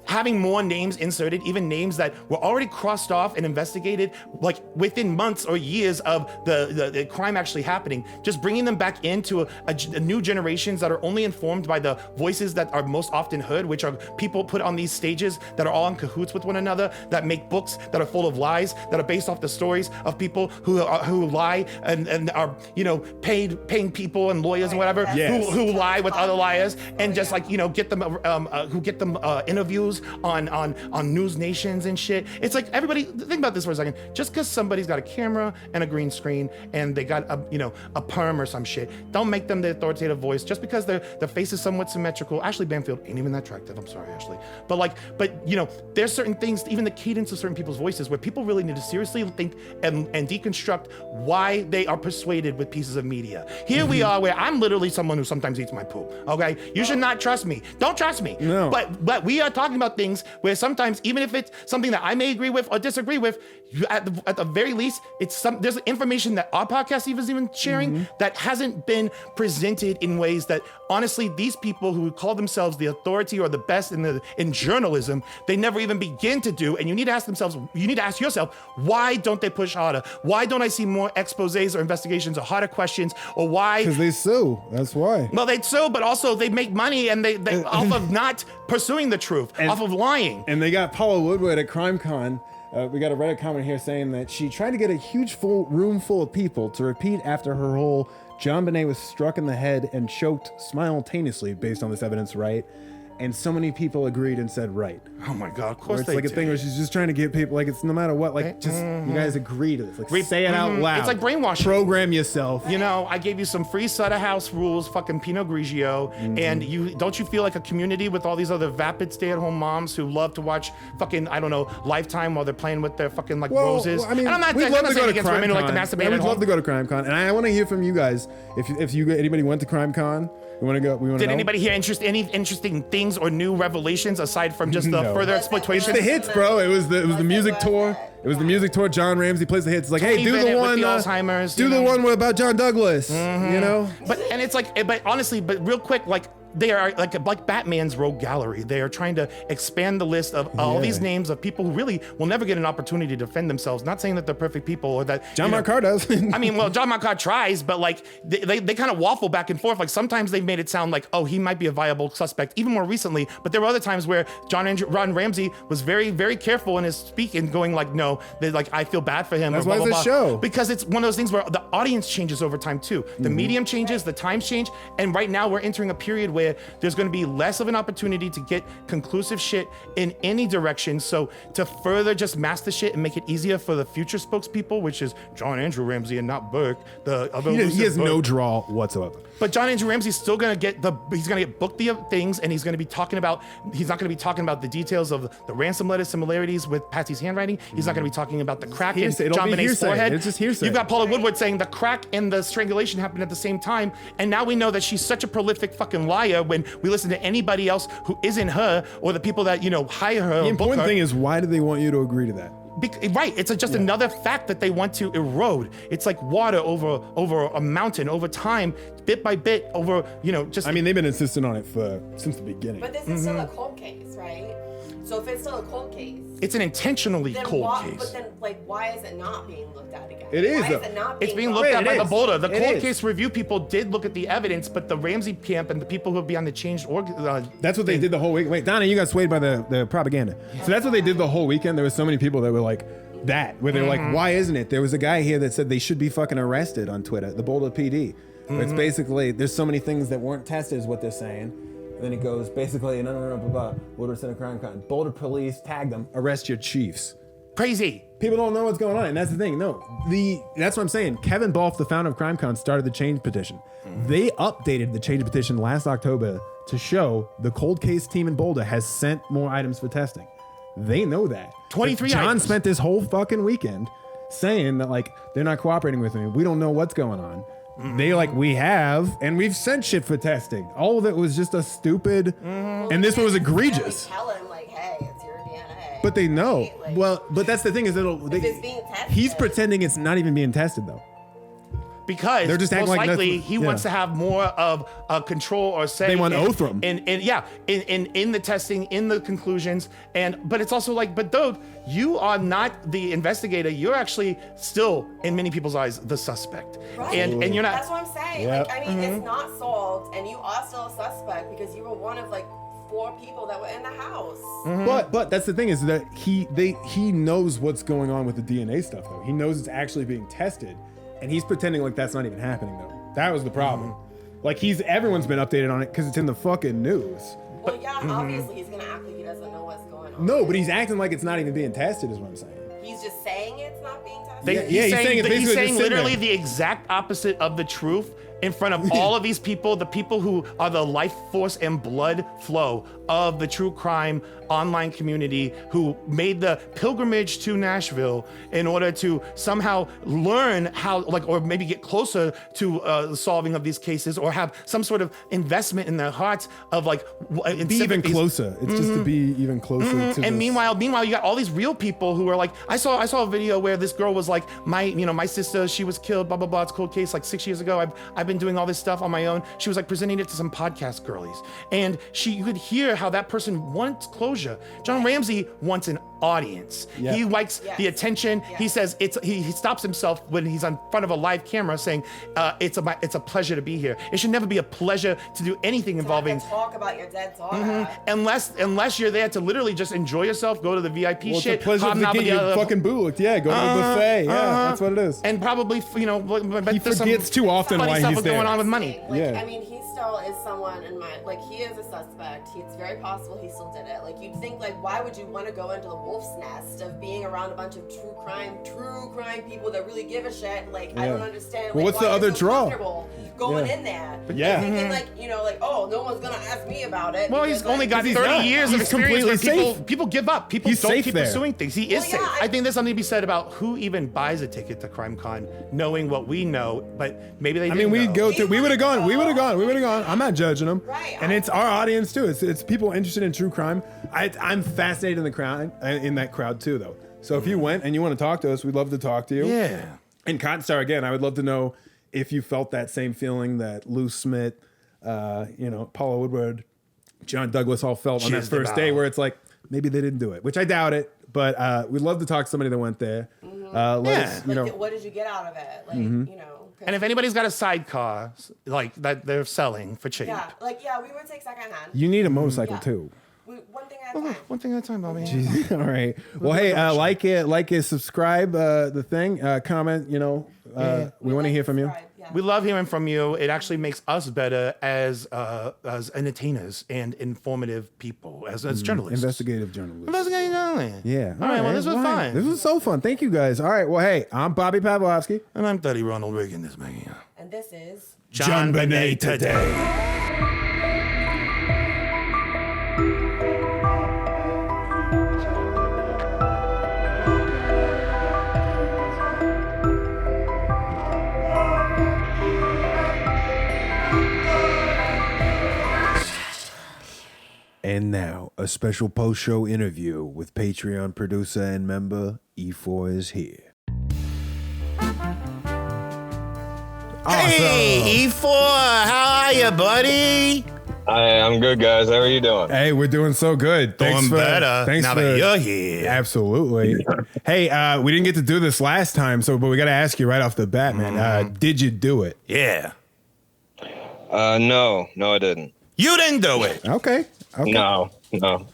having more names inserted, even names that were already crossed off and investigated, like within months or years of the crime actually happening, just bringing them back into a new generations that are only informed by the voices that are most often heard, which are people put on these stages that are all in cahoots with one another, that make books that are full of lies, that are based off the stories of people who lie and are paying people and lawyers and whatever who lie with other liars, and just like get them interviews news on news nations and shit. It's like, everybody, think about this for a second. Just because somebody's got a camera and a green screen and they got a perm or some shit, don't make them the authoritative voice. Just because their face is somewhat symmetrical. Ashley Banfield ain't even that attractive. I'm sorry, Ashley. But there's certain things, even the cadence of certain people's voices, where people really need to seriously think and deconstruct why they are persuaded with pieces of media. Here we are, where I'm literally someone who sometimes eats my poop. Okay, you should not trust me. Don't trust me. No. But we are talking about things where sometimes, even if it's something that I may agree with or disagree with, at the very least, there's information that our podcast is even sharing that hasn't been presented in ways that, honestly, these people who call themselves the authority or the best in journalism, they never even begin to do. And you need to ask yourself, why don't they push harder? Why don't I see more exposés or investigations or harder questions? Or why? Because they sue. That's why. Well, they sue, but also they make money, and they off of not pursuing the truth, off of lying. And they got Paula Woodward at CrimeCon. We got a Reddit comment here saying that she tried to get a huge room full of people to repeat after her whole JonBenet was struck in the head and choked simultaneously based on this evidence, right? And so many people agreed and said right. Oh my God, of course it's like a thing where she's just trying to get people, like, it's no matter what, like, just you guys agree to this. Like, say it out loud. It's like brainwashing. Program yourself. I gave you some free Sutter House rules, fucking Pinot Grigio, and don't you feel like a community with all these other vapid stay-at-home moms who love to watch fucking, I don't know, Lifetime while they're playing with their fucking roses? I mean, and I'm not we'd love to go to against women who like to CrimeCon. masturbate Yeah, at we'd home. love to go to CrimeCon, and I want to hear from you guys. If anybody went to CrimeCon, we want to go. Did anybody hear any interesting things or new revelations aside from just the further exploitation? It's the hits, bro. It was the music tour. It was the music tour. John Ramsey plays the hits. It's like, hey, do the one. Alzheimer's. Do the one about John Douglas. You know. But honestly, real quick, like, they are like Batman's rogue gallery. They are trying to expand the list of all these names of people who really will never get an opportunity to defend themselves. Not saying that they're perfect people or that John Marcar does. I mean, well, John Marcar tries, but like they kind of waffle back and forth. Like, sometimes they've made it sound like, oh, he might be a viable suspect, even more recently. But there were other times where Ron Ramsey was very, very careful in his speaking, going like, no, I feel bad for him. That's or why blah, it's blah, a blah. show. Because it's one of those things where the audience changes over time too. The medium changes, the times change, and right now we're entering a period where there's going to be less of an opportunity to get conclusive shit in any direction. So to further just mask the shit and make it easier for the future spokespeople, which is John Andrew Ramsey and not Burke, the other he has Burke. no draw whatsoever. But John Andrew Ramsey's still gonna get booked the things, and he's not gonna be talking about the details of the ransom letter similarities with Patsy's handwriting. He's not gonna be talking about the crack in JonBenét's forehead. It's just hearsay. You've got Paula Woodward saying the crack and the strangulation happened at the same time, and now we know that she's such a prolific fucking liar when we listen to anybody else who isn't her, or the people that hire her. The important thing is, why do they want you to agree to that? Right, it's just another fact that they want to erode. It's like water over a mountain, over time, bit by bit, over just. I mean, they've been insisting on it since the beginning. But this is still a cold case, right? So if it's still a cold case, it's an intentionally cold case. But then, why is it not being looked at again? It is. Why is it not it's being looked at by the Boulder. The cold case review people did look at the evidence, but the Ramsey camp and the people who would be on the changed that's what they did the whole week. Wait, Donna, you got swayed by the propaganda. Yeah. So that's what they did the whole weekend. There was so many people that were like that, where they're like, why isn't it? There was a guy here that said they should be fucking arrested on Twitter, the Boulder PD. It's basically, there's so many things that weren't tested is what they're saying. And then it goes basically, Woodward Center CrimeCon. Boulder police tagged them. Arrest your chiefs. Crazy. People don't know what's going on, and that's the thing. No, that's what I'm saying. Kevin Balfe, the founder of CrimeCon, started the change petition. They updated the change petition last October to show the cold case team in Boulder has sent more items for testing. They know that. 23 John items. spent this whole fucking weekend saying that they're not cooperating with me. We don't know what's going on. They we have, and we've sent shit for testing. All of it was just a stupid, and this one was egregious. Tell him hey, it's your DNA. But they know. But that's the thing is if it's being tested. He's pretending it's not even being tested though. Because they're just most like likely he wants to have more of a control or say. They want Othram. In the testing, in the conclusions, but it's also but dude, you are not the investigator. You're actually still, in many people's eyes, the suspect. Right. And you're not. That's what I'm saying. Yep. It's not solved, and you are still a suspect because you were one of 4 people that were in the house. But that's the thing is that he knows what's going on with the DNA stuff though. He knows it's actually being tested. And he's pretending that's not even happening though. That was the problem. Everyone's been updated on it because it's in the fucking news. Well, obviously he's gonna act like he doesn't know what's going No, but he's acting like it's not even being tested, is what I'm saying. He's just saying it's not being tested. He's saying literally the exact opposite of the truth in front of all of these people, the people who are the life force and blood flow of the true crime online community, who made the pilgrimage to Nashville in order to somehow learn how, or maybe get closer to the solving of these cases, or have some sort of investment in their hearts of be even closer. It's just to be even closer to and this. meanwhile, you got all these real people who are like, I saw a video where this girl was like, my sister, she was killed, blah blah blah. It's a cold case, like 6 years ago. I've been doing all this stuff on my own. She was like presenting it to some podcast girlies, and you could hear how that person wants closure. John Ramsey wants an audience. Yep. He likes the attention. He says he stops himself when he's in front of a live camera saying, it's a pleasure to be here. It should never be a pleasure to do anything involving talk about your dead daughter. Unless you're there to literally just enjoy yourself, go to the VIP shit. It's a pleasure to get your fucking bootlicked. Yeah, go to the buffet. Yeah, that's what it is. And probably, he forgets too often why he's there. Going on with money. I mean, he still is someone in my, he is a suspect. It's very possible he still did it. You'd think, why would you want to go into the wolf's nest of being around a bunch of true crime people that really give a shit? I don't understand. Well, what's the other draw? Going in there. Yeah. Thinking, no one's going to ask me about it. Well, he's only got 30 years of experience where people give up. People he's don't keep there. pursuing things. He is safe. I think there's something to be said about who even buys a ticket to CrimeCon, knowing what we know, but maybe they didn't know. We would have gone. I'm not judging them. Right. And it's our audience too. It's people interested in true crime. I'm fascinated in that crowd too, though. So if you went and you want to talk to us, we'd love to talk to you. Yeah. And Cottonstar, again, I would love to know if you felt that same feeling that Lou Smith, Paula Woodward, John Douglas all felt on that first day, where it's like, maybe they didn't do it, which I doubt it, but we'd love to talk to somebody that went there. Let us, what did you get out of it? And if anybody's got a sidecar, that they're selling for cheap. Yeah, we would take secondhand. You need a motorcycle too. One thing at a time. One thing at a time, Bobby. Jeez. All right. Well, hey, like it, subscribe, the thing, comment. We want to hear from you. We love hearing from you. It actually makes us better as entertainers and informative people, as journalists. Investigative journalists. Investigative journalists. Yeah. All right. Well, this was fun. This was so fun. Thank you guys. All right. Well, hey, I'm Bobby Pavlovsky. And I'm Thuddy Ronald Reagan. And this is JonBenet Today. And now, a special post-show interview with Patreon producer and member E4 is here. Hey, E4, how are you, buddy? Hi, I'm good, guys. How are you doing? Hey, we're doing so good. Thanks better now that you're here. Absolutely. Hey, we didn't get to do this last time, but we got to ask you right off the bat, man. Did you do it? Yeah. No, I didn't. You didn't do it. Okay. No.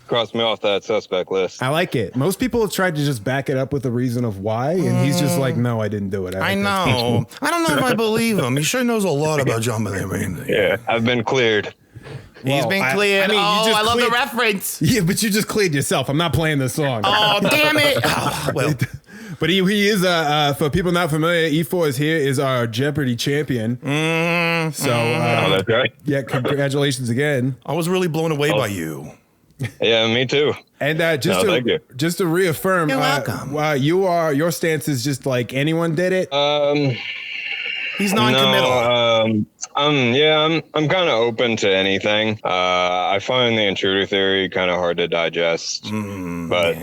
Crossed me off that suspect list. I like it. Most people have tried to just back it up with a reason of why, and he's just like, no, I didn't do it. I know. I don't know if I believe him. He sure knows a lot about JonBenet. Yeah, I've been cleared. He's been cleared. I love the reference. Yeah, but you just cleared yourself. I'm not playing this song. Oh, damn it. Oh, well. But he is, for people not familiar, E4 is here, is our Jeopardy champion. So, that's right. Yeah, congratulations again. I was really blown away by you. Yeah, me too. And just to reaffirm, you're welcome. Your stance is just like anyone did it. He's non-committal. I'm kind of open to anything. I find the intruder theory kind of hard to digest, but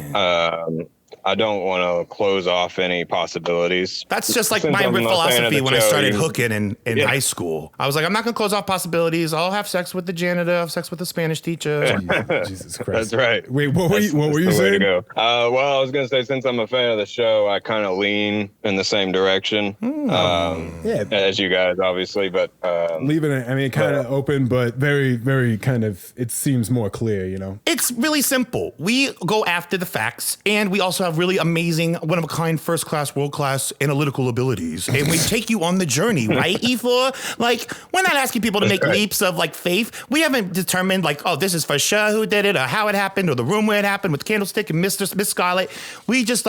I don't want to close off any possibilities. That's just like my philosophy when I started hooking in high school. I was like, I'm not going to close off possibilities. I'll have sex with the janitor. I'll have sex with the Spanish teacher. Jesus Christ. That's right. Wait, what were you saying? Well, I was going to say, since I'm a fan of the show, I kind of lean in the same direction as you guys, obviously. But leaving it, kind of open, but very, very kind of, it seems more clear, It's really simple. We go after the facts, and we also have have really amazing, one-of-a-kind, first-class, world-class analytical abilities. And we take you on the journey, right, E4? Like, we're not asking people to make leaps of, like, faith. We haven't determined, like, oh, this is for sure who did it, or how it happened, or the room where it happened with Candlestick and Miss Scarlet. We just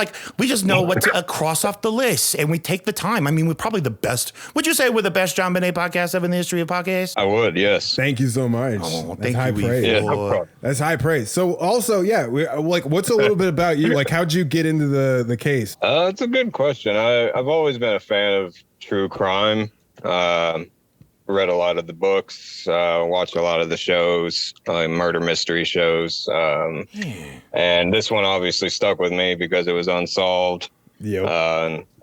know what to cross off the list, and we take the time. I mean, we're probably the best. Would you say we're the best JonBenet podcast ever in the history of podcasts? I would, yes. Thank you so much. Oh, That's high praise. Yeah, no problem. That's high praise. So also, what's a little bit about you? Like, how'd you get into the case? It's a good question. I've always been a fan of true crime. Read a lot of the books, watched a lot of the shows, murder mystery shows. And this one obviously stuck with me because it was unsolved. Yep.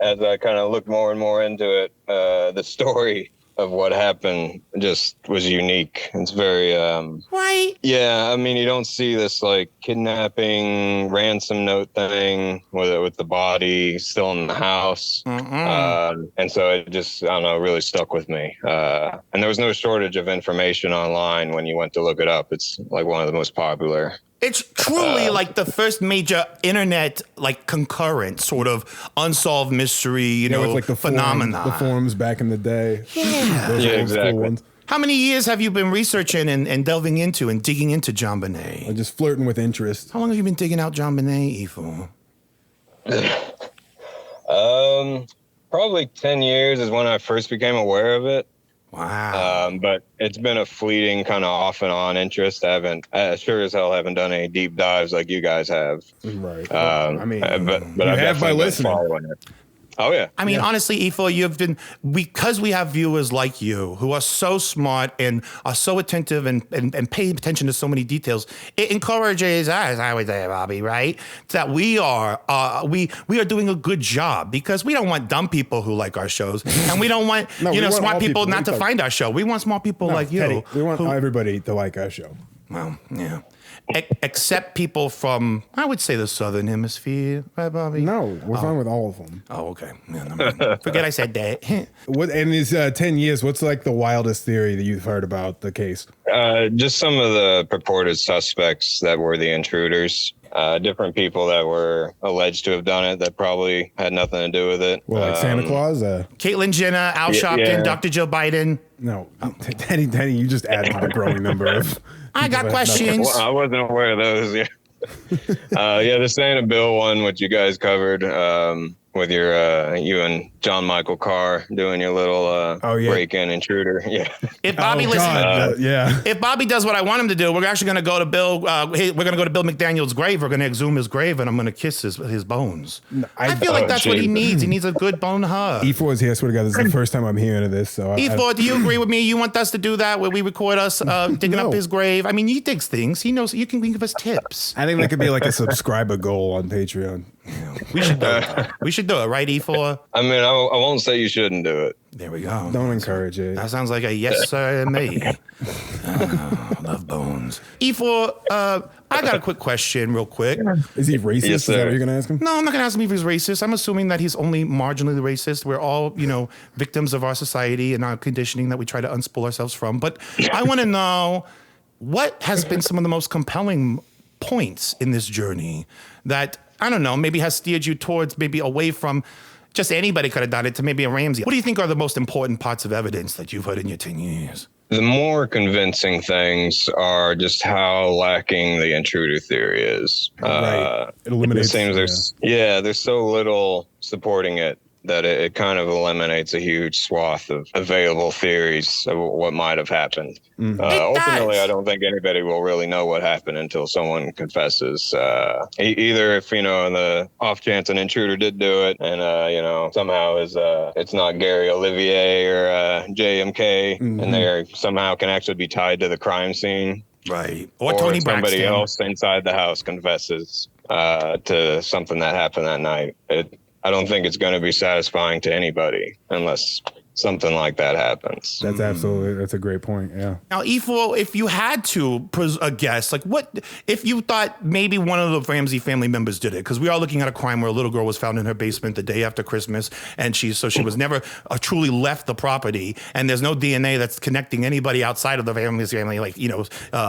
As I kind of looked more and more into it, the story of what happened just was unique. It's very right. Yeah, I mean, you don't see this like kidnapping ransom note thing with the body still in the house. And so it just, I don't know, really stuck with me. And there was no shortage of information online when you went to look it up. It's like one of the most popular. It's truly like the first major internet, like concurrent sort of unsolved mystery, with like the phenomena. The forums back in the day. Yeah. Those Yeah, old school exactly. ones. How many years have you been researching and delving into and digging into JonBenet? I'm just flirting with interest. How long have you been digging out JonBenet, Ifo? Probably 10 years is when I first became aware of it. Wow. But it's been a fleeting kind of off and on interest. I sure as hell haven't done any deep dives like you guys have. Right. I mean, but you I've have by definitely been listening. following it. Oh, yeah. I mean, honestly, Ifo, because we have viewers like you who are so smart and are so attentive and pay attention to so many details, it encourages us, I would say, Bobby, right? That we are doing a good job because we don't want dumb people who like our shows and we don't want, smart people not to find our show. We want smart people like you. Teddy, we want everybody to like our show. Well, yeah. Except people from, I would say, the Southern Hemisphere, right, Bobby? No, we're fine with all of them. Oh, okay. Yeah, no, mind. Forget I said that. What in these 10 years? What's like the wildest theory that you've heard about the case? Just some of the purported suspects that were the intruders. Different people that were alleged to have done it that probably had nothing to do with it. Well, like Santa Claus? Caitlyn Jenner, Al Sharpton, Dr. Joe Biden. No, Teddy, you just added to the growing number of. I got questions. Well, I wasn't aware of those. Yeah. The Santa Bill one, which you guys covered with your you and John Michael Carr doing your little break-in intruder. Yeah. If Bobby if Bobby does what I want him to do, we're actually going to go to Bill. We're going to go to Bill McDaniel's grave. We're going to exhume his grave, and I'm going to kiss his bones. I feel like that's what he needs. He needs a good bone hug. E4 is here. I swear to God, this is the first time I'm hearing of this. So E4, do you agree with me? You want us to do that where we record us digging up his grave? I mean, he digs things. He knows. You can give us tips. I think that could be like a subscriber goal on Patreon. We should do it. We should do it, right, E4? I mean, I won't say you shouldn't do it. There we go. Don't encourage it. That sounds like a yes, sir, and me. Love bones. E4, I got a quick question real quick. Is he racist? Yes, Is that sir. what you're going to ask him? No, I'm not going to ask him if he's racist. I'm assuming that he's only marginally racist. We're all, victims of our society and our conditioning that we try to unspool ourselves from. But I want to know, what has been some of the most compelling points in this journey that, I don't know, maybe has steered you towards, maybe away from just anybody could have done it to maybe a Ramsey? What do you think are the most important parts of evidence that you've heard in your 10 years? The more convincing things are just how lacking the intruder theory is. Right. It eliminates. It seems there's so little supporting it that it kind of eliminates a huge swath of available theories of what might have happened. Ultimately, I don't think anybody will really know what happened until someone confesses. Either if, in the off chance an intruder did do it and, somehow it's not Gary Olivier or JMK and they somehow can actually be tied to the crime scene. Right. Or Tony somebody Braxton. else inside the house confesses to something that happened that night. I don't think it's going to be satisfying to anybody unless something like that happens. That's a great point. Yeah. Now, E4, if you had to guess, like what if you thought maybe one of the Ramsey family members did it? Because we are looking at a crime where a little girl was found in her basement the day after Christmas, and she was never truly left the property, and there's no DNA that's connecting anybody outside of the Ramsey family, like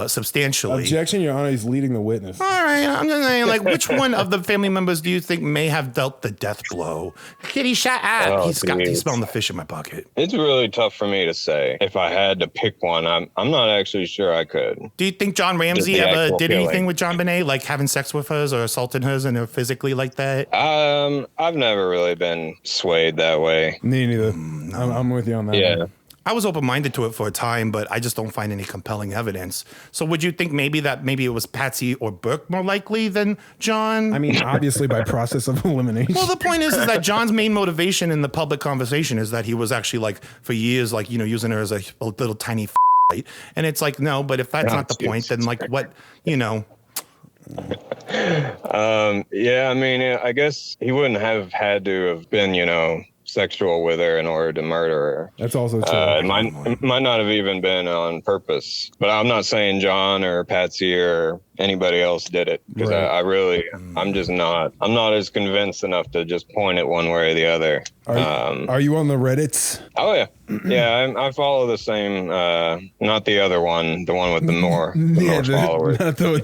substantially. Objection, Your Honor. He's leading the witness. All right, I'm just saying, like, which one of the family members do you think may have dealt the death blow? Kitty, shut up. He's smelling the fish in my pocket. It's really tough for me to say. If I had to pick one, I'm not actually sure I could. Do you think John Ramsey ever did anything with JonBenet, like having sex with her or assaulting her and her physically like that? I've never really been swayed that way. Me neither. I'm with you on that. Yeah. I was open-minded to it for a time, but I just don't find any compelling evidence. So would you think maybe it was Patsy or Burke more likely than John? I mean, obviously by process of elimination. Well, the point is that John's main motivation in the public conversation is that he was actually like for years, like, using her as a little tiny fight. And it's like, no, but if that's not the point, then like what, Yeah, I mean, I guess he wouldn't have had to have been, sexual with her in order to murder her. That's also true. It might not have even been on purpose, but I'm not saying John or Patsy or anybody else did it, because right. I'm not as convinced enough to just point it one way or the other. Are you on the Reddits? Oh yeah. Yeah, I follow the same, not the other one, the one with the more followers. Not the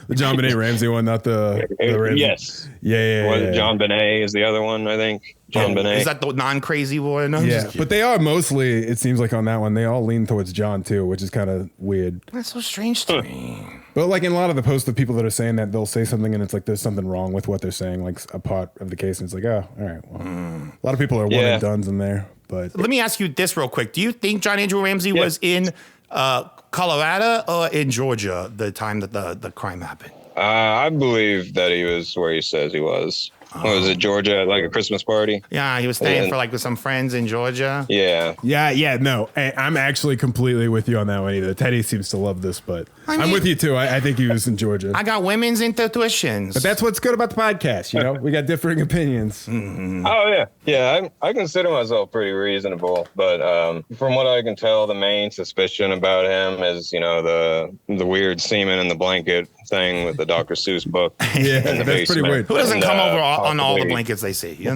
JonBenet Ramsey one, not the Ramsey. Yes. Yeah. JonBenet is the other one, I think. JonBenet. Is that the non-crazy one? No, yeah, but they are mostly, it seems like on that one, they all lean towards John too, which is kind of weird. That's so strange to me. But like in a lot of the posts, the people that are saying that, they'll say something and it's like there's something wrong with what they're saying, like a part of the case, and it's like, oh, all right. Well, a lot of people are one and dones in there. But let me ask you this real quick: do you think John Andrew Ramsey was in Colorado or in Georgia the time that the crime happened? I believe that he was where he says he was. Was it Georgia at like a Christmas party? Yeah, he was staying for like with some friends in Georgia. Yeah. No, I'm actually completely with you on that one either. Teddy seems to love this, but I'm with you too. I think he was in Georgia. I got women's intuitions. But that's what's good about the podcast, we got differing opinions. Mm-hmm. Oh yeah. Yeah, I consider myself pretty reasonable, but from what I can tell, the main suspicion about him is, the weird semen in the blanket thing with the Dr. Seuss book. Yeah, that's pretty weird. Who doesn't come over on all the blankets they see, I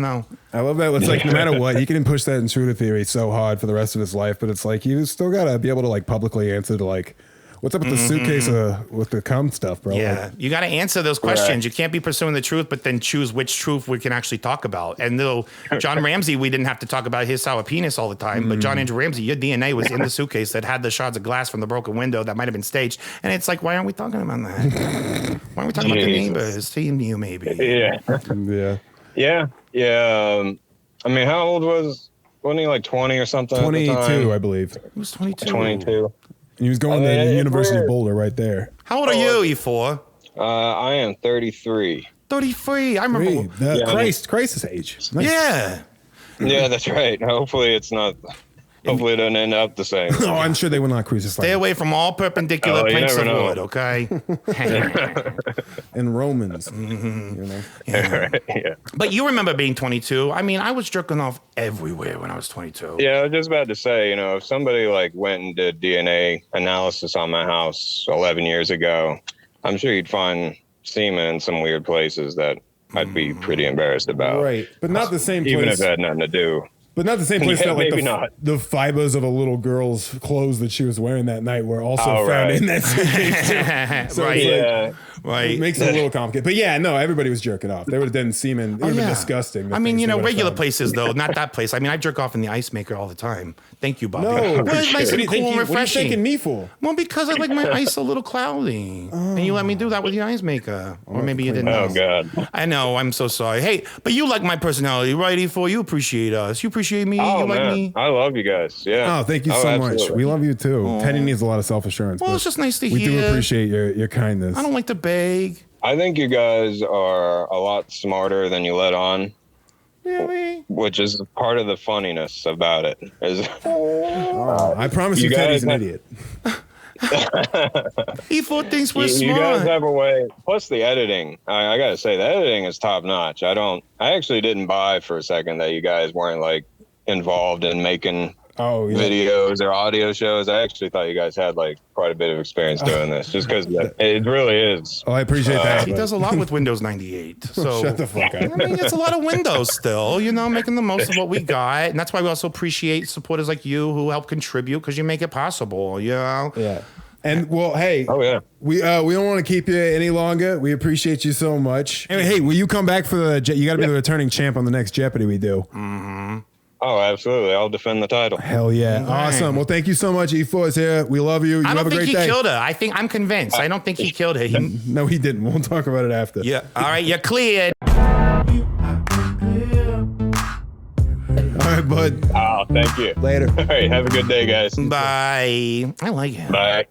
love that. It's like no matter what, he can push that intruder theory so hard for the rest of his life, but it's like you still gotta be able to like publicly answer to like, what's up with the suitcase with the cum stuff, bro? Yeah, like, you got to answer those questions. You can't be pursuing the truth, but then choose which truth we can actually talk about. And though John Ramsey, we didn't have to talk about his sour penis all the time, but John Andrew Ramsey, your DNA was in the suitcase that had the shards of glass from the broken window that might have been staged. And it's like, why aren't we talking about that? Why aren't we talking about the neighbors? Seeing you, maybe. Yeah. I mean, how old wasn't he like 20 or something? 22, I believe. He was 22. 22. And he was going to the University of Boulder right there. How old are you, E4? I am 33. 33. I remember. Christ's age. Nice. Yeah. Yeah, that's right. Hopefully it doesn't end up the same. Oh, I'm sure they will not crucify. Stay away from all perpendicular planks of wood, okay? And Romans. Yeah. But you remember being 22. I mean, I was jerking off everywhere when I was 22. Yeah, I was just about to say, if somebody like went and did DNA analysis on my house 11 years ago, I'm sure you'd find semen in some weird places that I'd be pretty embarrassed about. Right, but not the same place. Even if it had nothing to do. But not the same place that like not. The fibers of a little girl's clothes that she was wearing that night were also found in that suitcase. So right. It makes it a little complicated. But yeah, no, everybody was jerking off. They would have done semen. It would have been disgusting. I mean, regular places though, not that place. I mean, I jerk off in the ice maker all the time. Thank you, Bobby. No, well, it's nice and cool and refreshing. What are you thinking me for? Well, because I like my ice a little cloudy, and you let me do that with your ice maker, or maybe you didn't know. Oh God. I know. I'm so sorry. Hey, but you like my personality, right? E4, you appreciate us. You appreciate me. Oh, you like man. me. I love you guys. Yeah. Oh, thank you so much. We love you too. Teddy needs a lot of self-assurance. Well, it's just nice to we hear. We do appreciate your kindness. I don't like to beg. I think you guys are a lot smarter than you let on. Really? Which is part of the funniness about it. I promise you Teddy's an idiot. E4 thinks we're smart. You guys have a way. Plus the editing. I gotta say, the editing is top notch. I actually didn't buy for a second that you guys weren't like involved in making videos or audio shows. I actually thought you guys had like quite a bit of experience doing this, just because it really is. Oh, I appreciate that. He does a lot with Windows 98. So Shut the fuck up. I mean, it's a lot of Windows still, you know, making the most of what we got. And that's why we also appreciate supporters like you who help contribute, because you make it possible, you know? Yeah. And well, hey, we don't want to keep you any longer. We appreciate you so much. Anyway, hey, will you come back for the? You got to be the returning champ on the next Jeopardy we do. Mm-hmm. Oh, absolutely! I'll defend the title. Hell yeah! Awesome. Well, thank you so much, E4 is here. We love you. I don't have a think great he day. killed her. I'm convinced. I don't think he killed her. No, he didn't. We'll talk about it after. Yeah. All right, you're cleared. All right, bud. Oh, thank you. Later. All right, have a good day, guys. Bye. I like him. Bye.